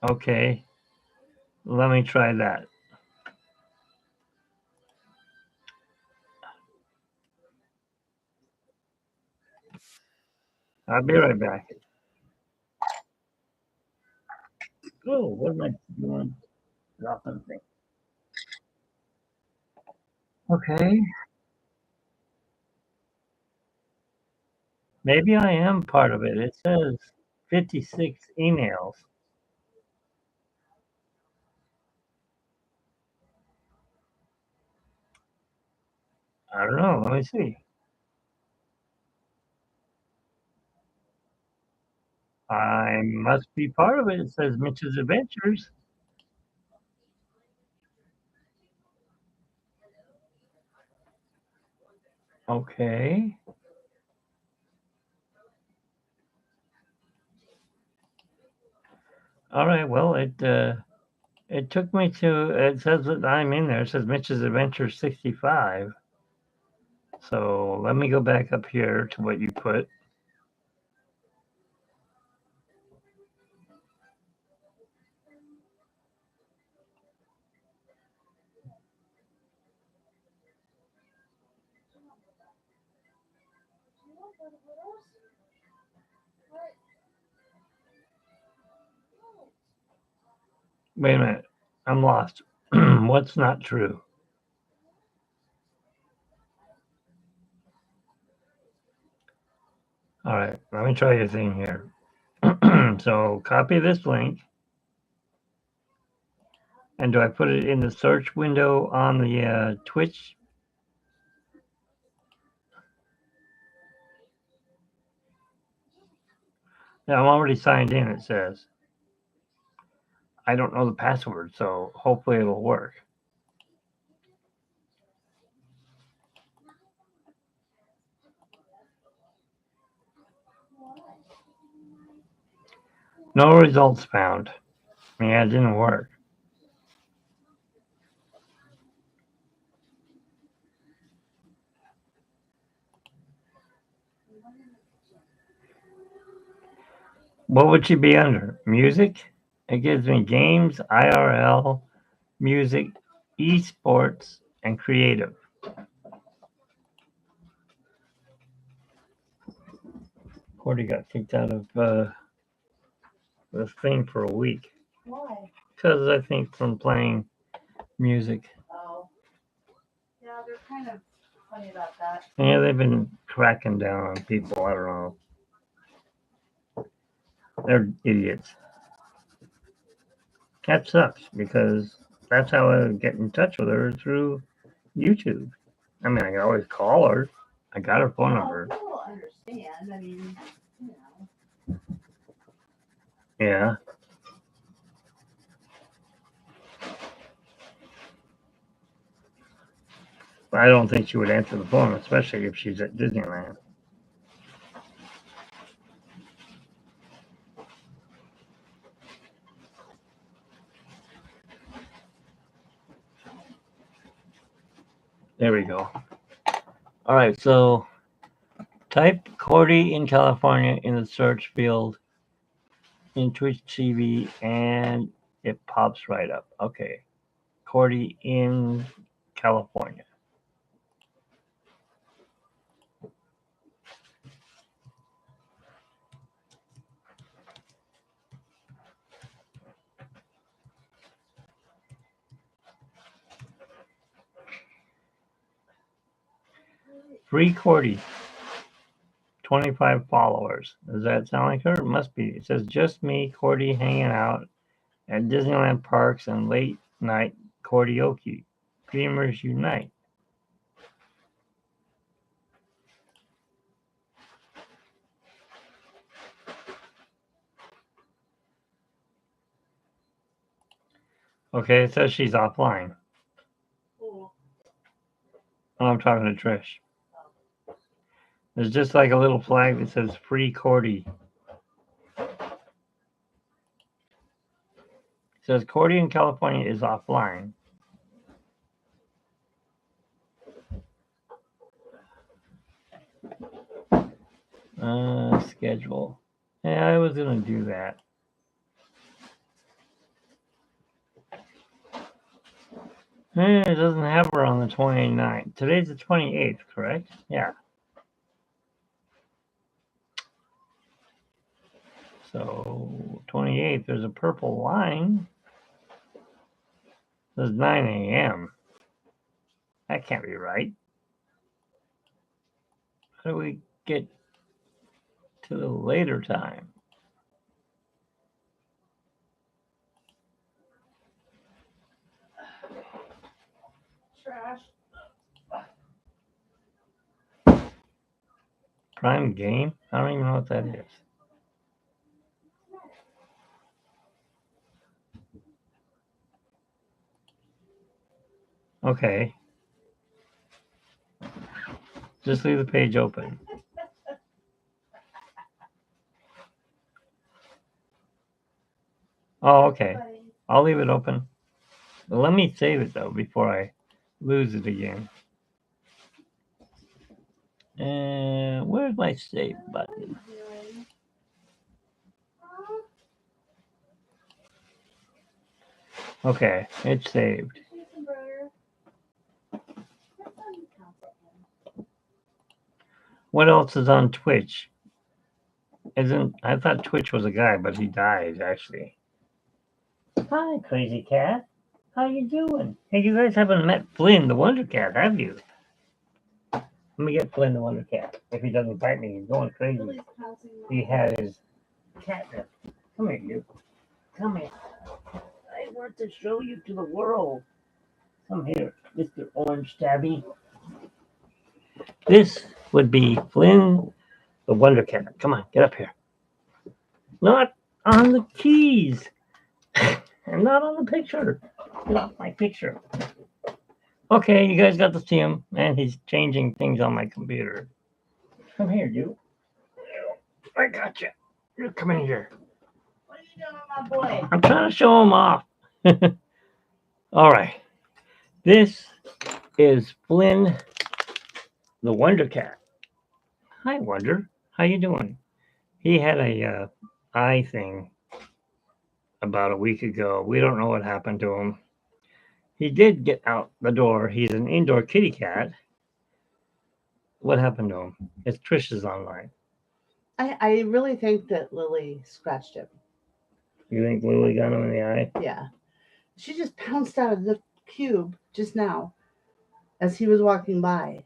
Speaker 1: Okay, let me try that. I'll be right back. Oh, what am I doing? Dropping thing. Okay, maybe I am part of it. It says 56 emails. I don't know. Let me see. I must be part of it. It says Mitch's Adventures. Okay. All right. Well, it took me to. It says that I'm in there. It says Mitch's Adventure 65. So let me go back up here to what you put. Wait a minute. I'm lost. What's not true? All right. Let me try your thing here. So copy this link. And do I put it in the search window on the Twitch? Yeah, I'm already signed in, it says. I don't know the password, so hopefully it'll work. No results found. Yeah, it didn't work. What would she be under? Music? It gives me games, IRL, music, esports, and creative. Cordy got kicked out of this thing for a week.
Speaker 2: Why?
Speaker 1: Because I think from playing music.
Speaker 2: Oh. Yeah, they're kind of funny about that.
Speaker 1: Yeah, they've been cracking down on people. I don't know. They're idiots. That sucks because that's how I get in touch with her through YouTube. I mean, I can always call her. I got her phone number.
Speaker 2: People understand. I mean, you know.
Speaker 1: Yeah. But I don't think she would answer the phone, especially if she's at Disneyland. There we go. All right, so type Cordy in California in the search field in Twitch TV, and it pops right up. Okay, Cordy in California. Free Cordy. 25 followers. Does that sound like her? It must be. It says just me, Cordy, hanging out at Disneyland parks and late night karaoke. Dreamers unite. Okay, it says she's offline.
Speaker 2: Cool.
Speaker 1: Oh, I'm talking to Trish. There's just like a little flag that says free Cordy. It says Cordy in California is offline. Schedule. Yeah, I was gonna do that. It doesn't have her on the 29th. Today's the 28th, correct? Yeah. So 28th, there's a purple line. It says 9 a.m. That can't be right. How do we get to the later time?
Speaker 2: Trash.
Speaker 1: Prime game? I don't even know what that is. Okay. Just leave the page open. Oh, okay. I'll leave it open. Let me save it though before I lose it again. And where's my save button? Okay, it's saved. What else is on Twitch? I thought Twitch was a guy, but he died actually. Hi, crazy cat. How you doing? Hey, you guys haven't met Flynn the Wonder Cat, have you? Let me get Flynn the Wonder Cat. If he doesn't bite me, he's going crazy. He had his catnip. Come here, you. Come here. I want to show you to the world. Come here, Mr. Orange Tabby. This would be Flynn the Wonder Cat. Come on, get up here. Not on the keys. And not on the picture. Get off my picture. Okay, you guys got to see him, and he's changing things on my computer. Come here, you. I got you. You come in here.
Speaker 2: What are you doing with my boy?
Speaker 1: I'm trying to show him off. All right. This is Flynn the Wonder Cat. Hi, Wonder. How you doing? He had a eye thing about a week ago. We don't know what happened to him. He did get out the door. He's an indoor kitty cat. What happened to him? It's Trish's online.
Speaker 2: I really think that Lily scratched him.
Speaker 1: You think Lily got him in the eye?
Speaker 2: Yeah. She just pounced out of the cube just now as he was walking by.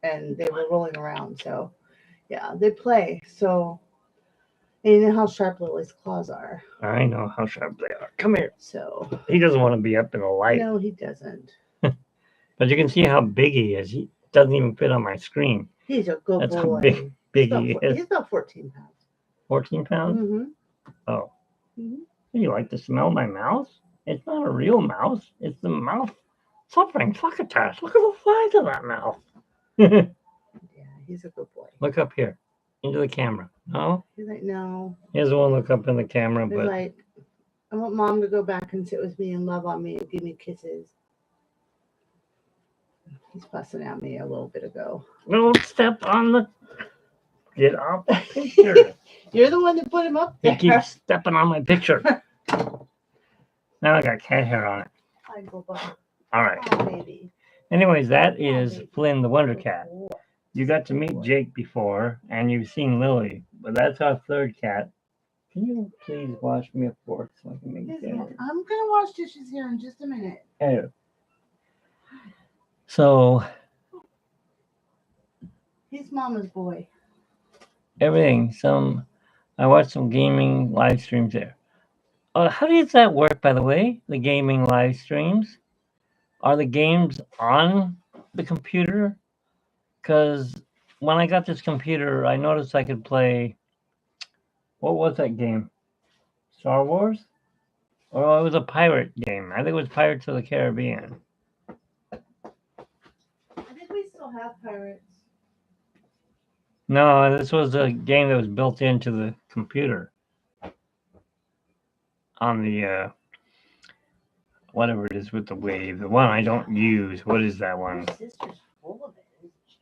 Speaker 2: And they were rolling around. So, yeah, they play. So, and you know how sharp Lily's claws are.
Speaker 1: I know how sharp they are. Come here.
Speaker 2: So,
Speaker 1: He doesn't want to be up in the light.
Speaker 2: no, he doesn't.
Speaker 1: But you can see how big he is. He doesn't even fit on my screen.
Speaker 2: He's a good
Speaker 1: That's
Speaker 2: boy.
Speaker 1: how big he is.
Speaker 2: He's about 14 pounds.
Speaker 1: 14 pounds?
Speaker 2: Mm-hmm.
Speaker 1: Oh.
Speaker 2: Mm-hmm.
Speaker 1: You like to smell my mouse? It's not a real mouse. It's the mouth suffering succotash. Look at the size of that mouth.
Speaker 2: Yeah, he's a good boy.
Speaker 1: Look up here. Into the camera. No?
Speaker 2: He's like, no.
Speaker 1: He doesn't want to look up in the camera,
Speaker 2: He's
Speaker 1: but
Speaker 2: like, I want mom to go back and sit with me and love on me and give me kisses. He's fussing at me a little bit ago.
Speaker 1: don't step on the... Get off the picture.
Speaker 2: You're the one that put him up
Speaker 1: He
Speaker 2: there.
Speaker 1: keeps stepping on my picture. Now I got cat hair on it.
Speaker 2: Hi, Bubba.
Speaker 1: All right.
Speaker 2: Oh, baby.
Speaker 1: Anyways, that is Flynn the Wonder Cat. You got to meet Jake before, and you've seen Lily, but that's our third cat. Can you please wash me a fork so I can make dinner?
Speaker 2: I'm going to wash dishes here in just a minute.
Speaker 1: Anyway. So,
Speaker 2: He's mama's boy.
Speaker 1: everything. I watched some gaming live streams there. How does that work, by the way? The gaming live streams? Are the games on the computer? Because when I got this computer, I noticed I could play. What was that game? Star Wars? Or it was a pirate game. I think it was Pirates of the Caribbean.
Speaker 2: I think we still have pirates.
Speaker 1: No, this was a game that was built into the computer. On the, whatever it is with the Wave. The one I don't use. What is that one?
Speaker 2: Your sister's full of it, isn't she?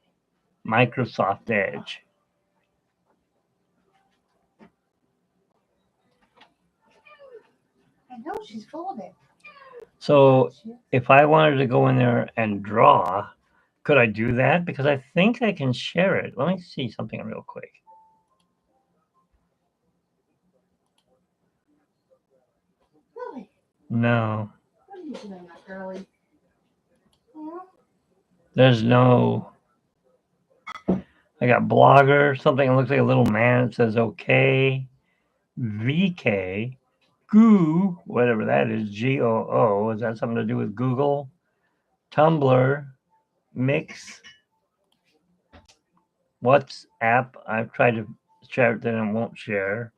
Speaker 1: Microsoft Edge.
Speaker 2: I know, she's full of it.
Speaker 1: So if I wanted to go in there and draw, could I do that? Because I think I can share it. Let me see something real quick.
Speaker 2: Lily,
Speaker 1: No,
Speaker 2: what are you doing, my girlie?
Speaker 1: there's no. I got Blogger, something that looks like a little man. It says OK, VK, Goo, whatever that is, GOO. Is that something to do with Google? Tumblr, Mix, WhatsApp. I've tried to share it, then it won't share.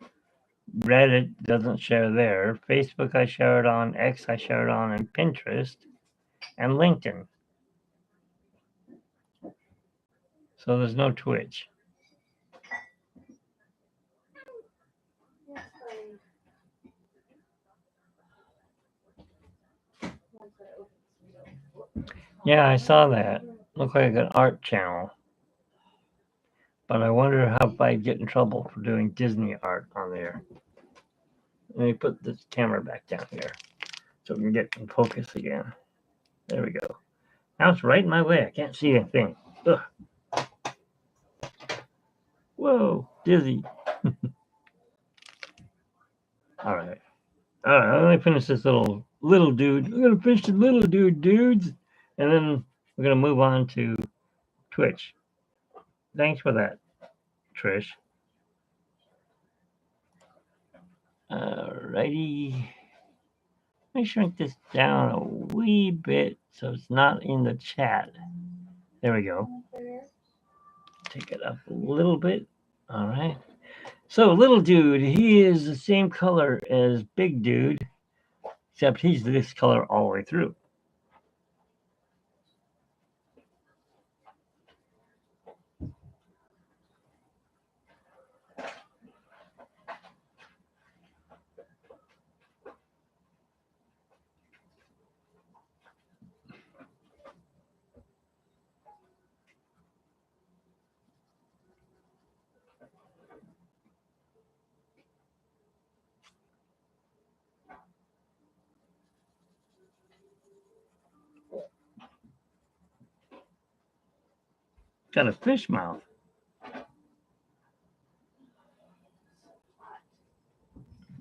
Speaker 1: Reddit doesn't share there. Facebook I share it on. X I share it on, and Pinterest, and LinkedIn. So there's no Twitch.
Speaker 2: Yes, honey. Once I open this window.
Speaker 1: Yeah, I saw that. Looked like an art channel. But I wonder how if I'd get in trouble for doing Disney art on there. Let me put this camera back down here so we can get in focus again. There we go. Now it's right in my way. I can't see anything. Ugh. Whoa, dizzy. All right. All right. Let me finish this little dude. We're gonna finish the little dudes, and then we're gonna move on to Twitch. Thanks for that, Trish. Alrighty. Let me shrink this down a wee bit so it's not in the chat. There we go. Take it up a little bit. All right. So little dude, he is the same color as big dude, except he's this color all the way through. Got a fish mouth.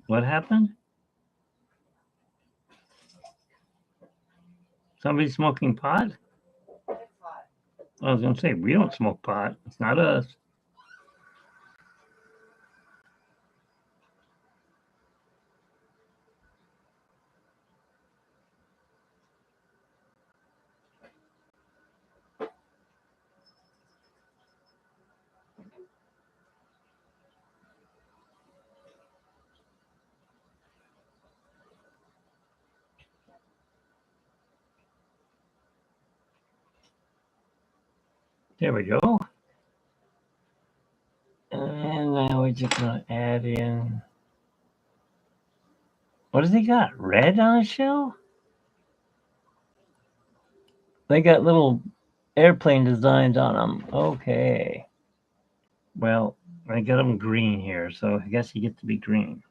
Speaker 1: What happened? Somebody smoking pot?
Speaker 2: It's hot.
Speaker 1: I was gonna say we don't smoke pot. It's not us. There we go. And now we're just gonna add in. What does he got? Red on his shell? They got little airplane designs on them. Okay. Well, I got them green here, so I guess he gets to be green.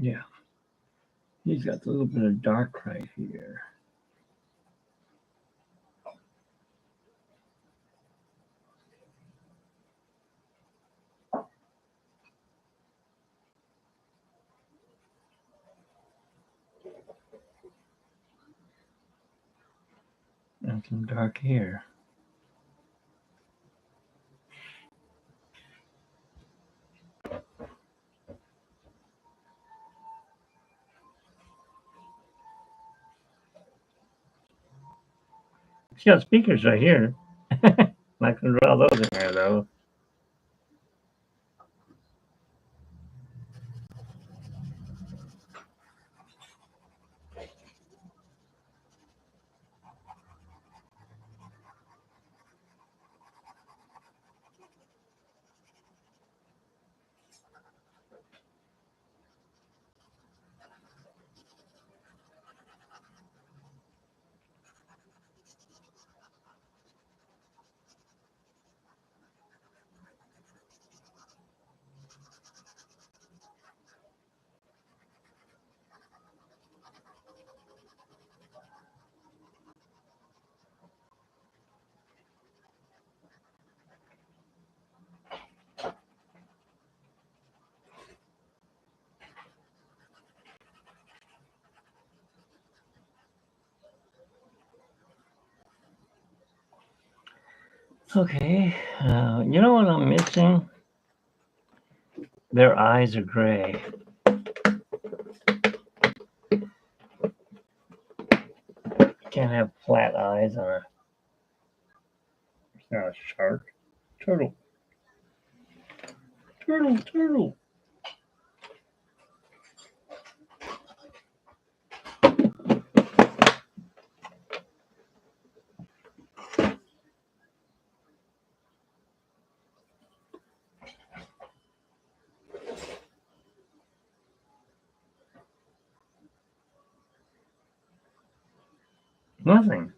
Speaker 1: Yeah. He's got a little bit of dark right here. And some dark here. He's got speakers right here. Not gonna draw those in there though. Okay, you know what I'm missing? Their eyes are gray. Can't have flat eyes on a. It's not a shark. Turtle. Turtle. Turtle. Nothing.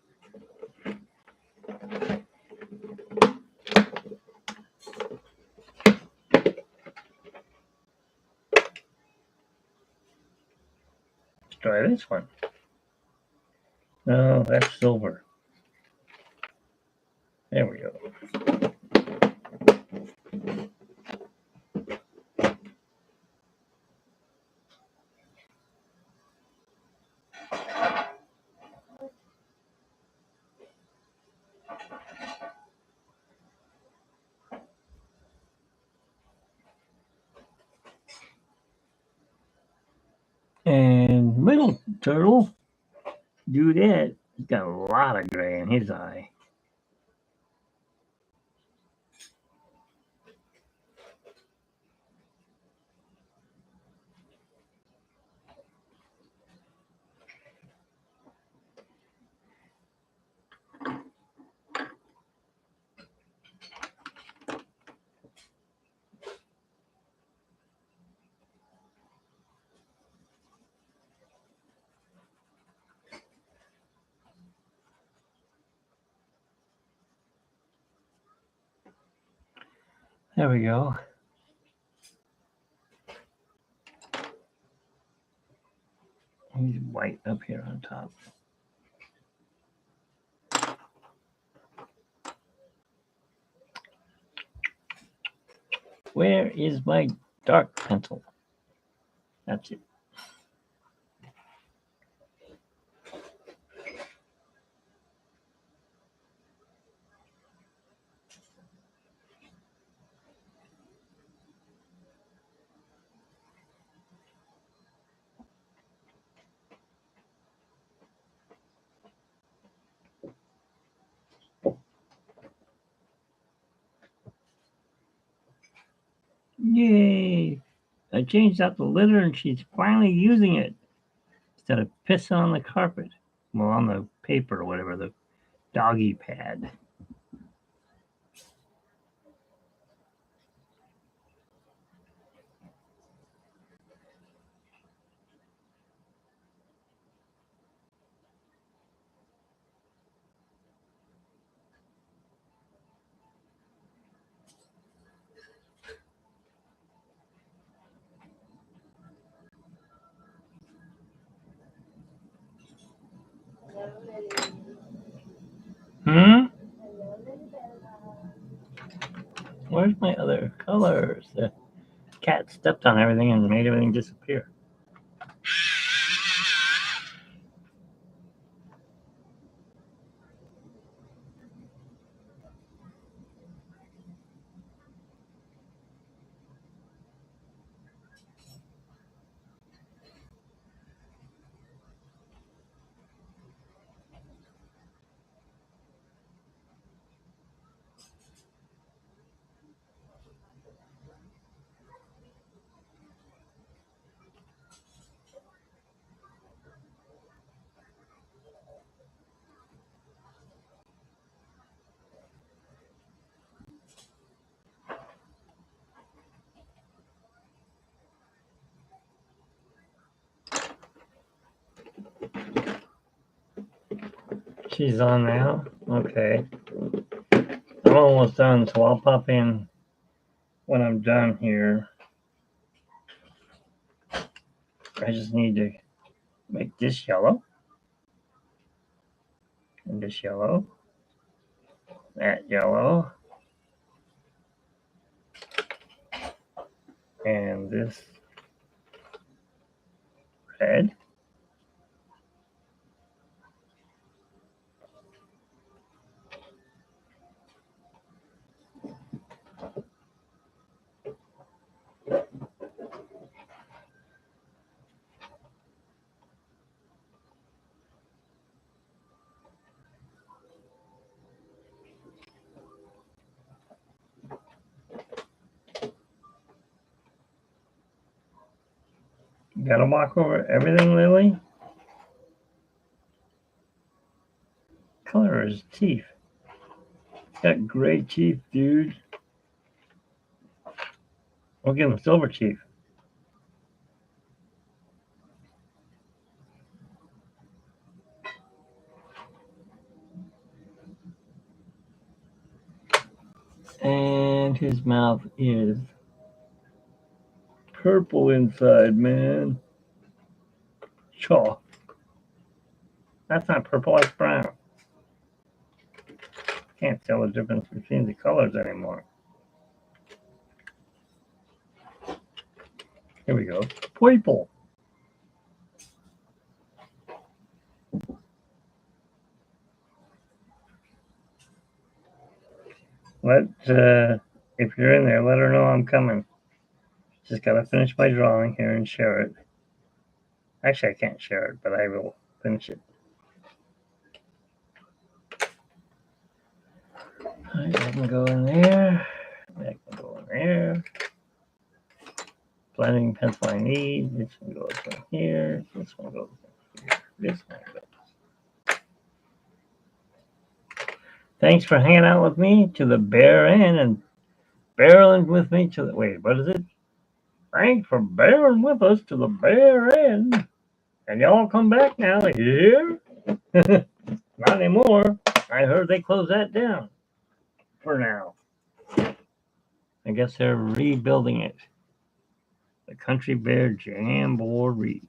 Speaker 1: Let's try this one. No, that's silver. There we go. And little turtle, do that. He's got a lot of gray in his eye. There we go. He's white up here on top. Where is my dark pencil? That's it. Yay! I changed out the litter and she's finally using it instead of pissing on the carpet. Well, on the paper or whatever, the doggy pad. Hmm? Where's my other colors? The cat stepped on everything and made everything disappear. She's on now? Okay. I'm almost done, so I'll pop in when I'm done here. I just need to make this yellow. And this yellow. That yellow. And this red. Gotta walk over everything, Lily? Color is teeth. Got gray teeth, dude. We'll give him silver teeth. And his mouth is purple inside, man. Chaw. That's not purple, that's brown. Can't tell the difference between the colors anymore. Here we go. Purple. If you're in there, let her know I'm coming. Just gotta finish my drawing here and share it. Actually, I can't share it, but I will finish it. That can go in there. That can go in there. Blending pencil I need. This one goes in here. This one goes in here. This one goes. Thanks for hanging out with me to the bare end and barreling with me to the. Wait, what is it? Thanks for bearing with us to the bare end. And y'all come back now, here? Not anymore. I heard they closed that down. For now. I guess they're rebuilding it. The Country Bear Jamboree.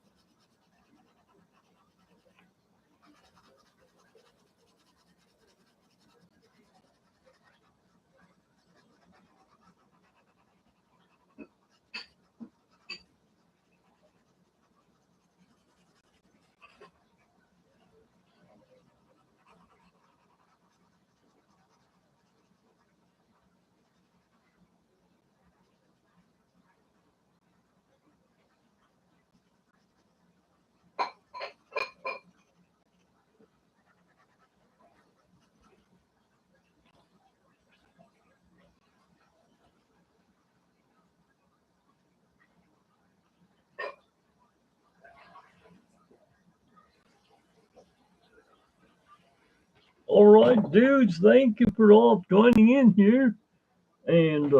Speaker 1: All right, dudes, thank you for all joining in here. And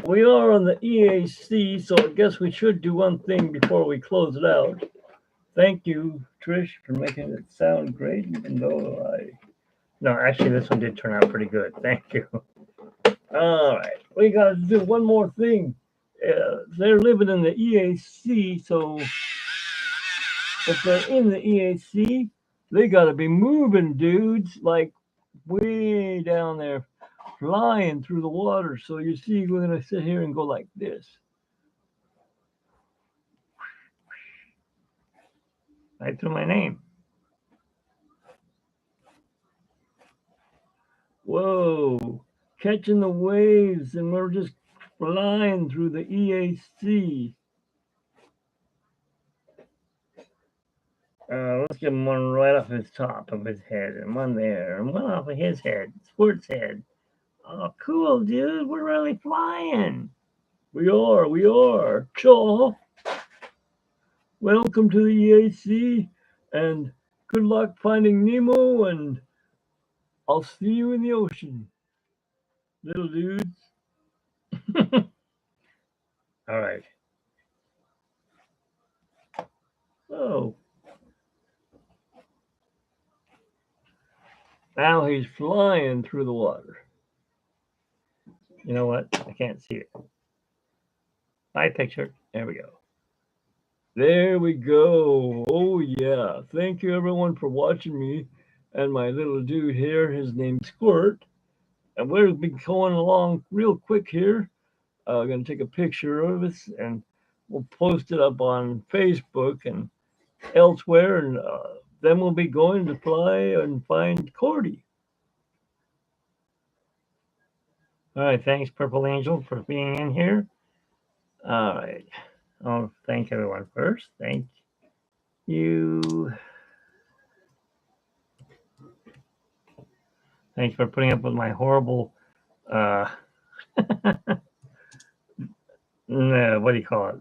Speaker 1: we are on the EAC, so I guess we should do one thing before we close it out. Thank you, Trish, for making it sound great, even though No, actually, this one did turn out pretty good. Thank you. All right, we got to do one more thing. They're living in the EAC, so if they're in the EAC, they got to be moving, dudes, like way down there, flying through the water. So you see, we're going to sit here and go like this. Right through my name. Whoa, catching the waves, and we're just flying through the EAC. Let's give him one right off his top of his head, and one there, and one off of his head, Squirt's head. Oh, cool, dude. We're really flying. We are. Chaw. Welcome to the EAC, and good luck finding Nemo, and I'll see you in the ocean, little dudes. All right. Oh. Now he's flying through the water. You know what? I can't see it. Bye, picture. There we go. There we go. Oh, yeah. Thank you, everyone, for watching me and my little dude here. His name's Squirt. And we'll be going along real quick here. I'm going to take a picture of us and we'll post it up on Facebook and elsewhere. And then we'll be going to fly and find Cordy. All right. Thanks, Purple Angel, for being in here. All right. I'll thank everyone first. Thank you. Thanks for putting up with my horrible, what do you call it?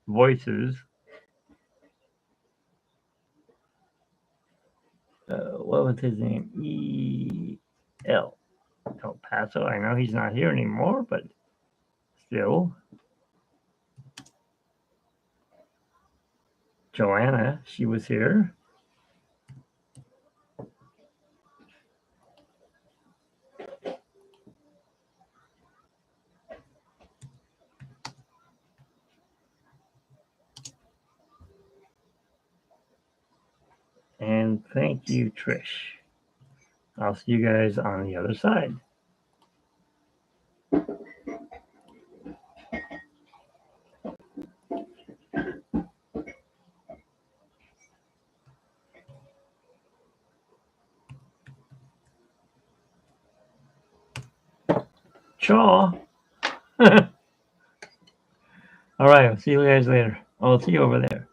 Speaker 1: voices. What was his name? El Paso. I know he's not here anymore, but still. Joanna, she was here. And thank you, Trish. I'll see you guys on the other side. Chaw. All right, I'll see you guys later. I'll see you over there.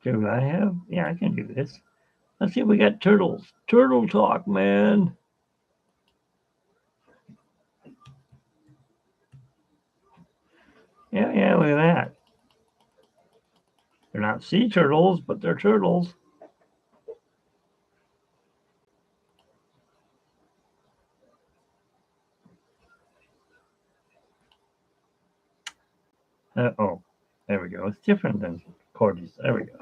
Speaker 1: Do I have? Yeah, I can do this. Let's see if we got turtles. Turtle talk, man. Yeah, look at that. They're not sea turtles, but they're turtles. Oh, there we go. It's different than Cordy's. There we go.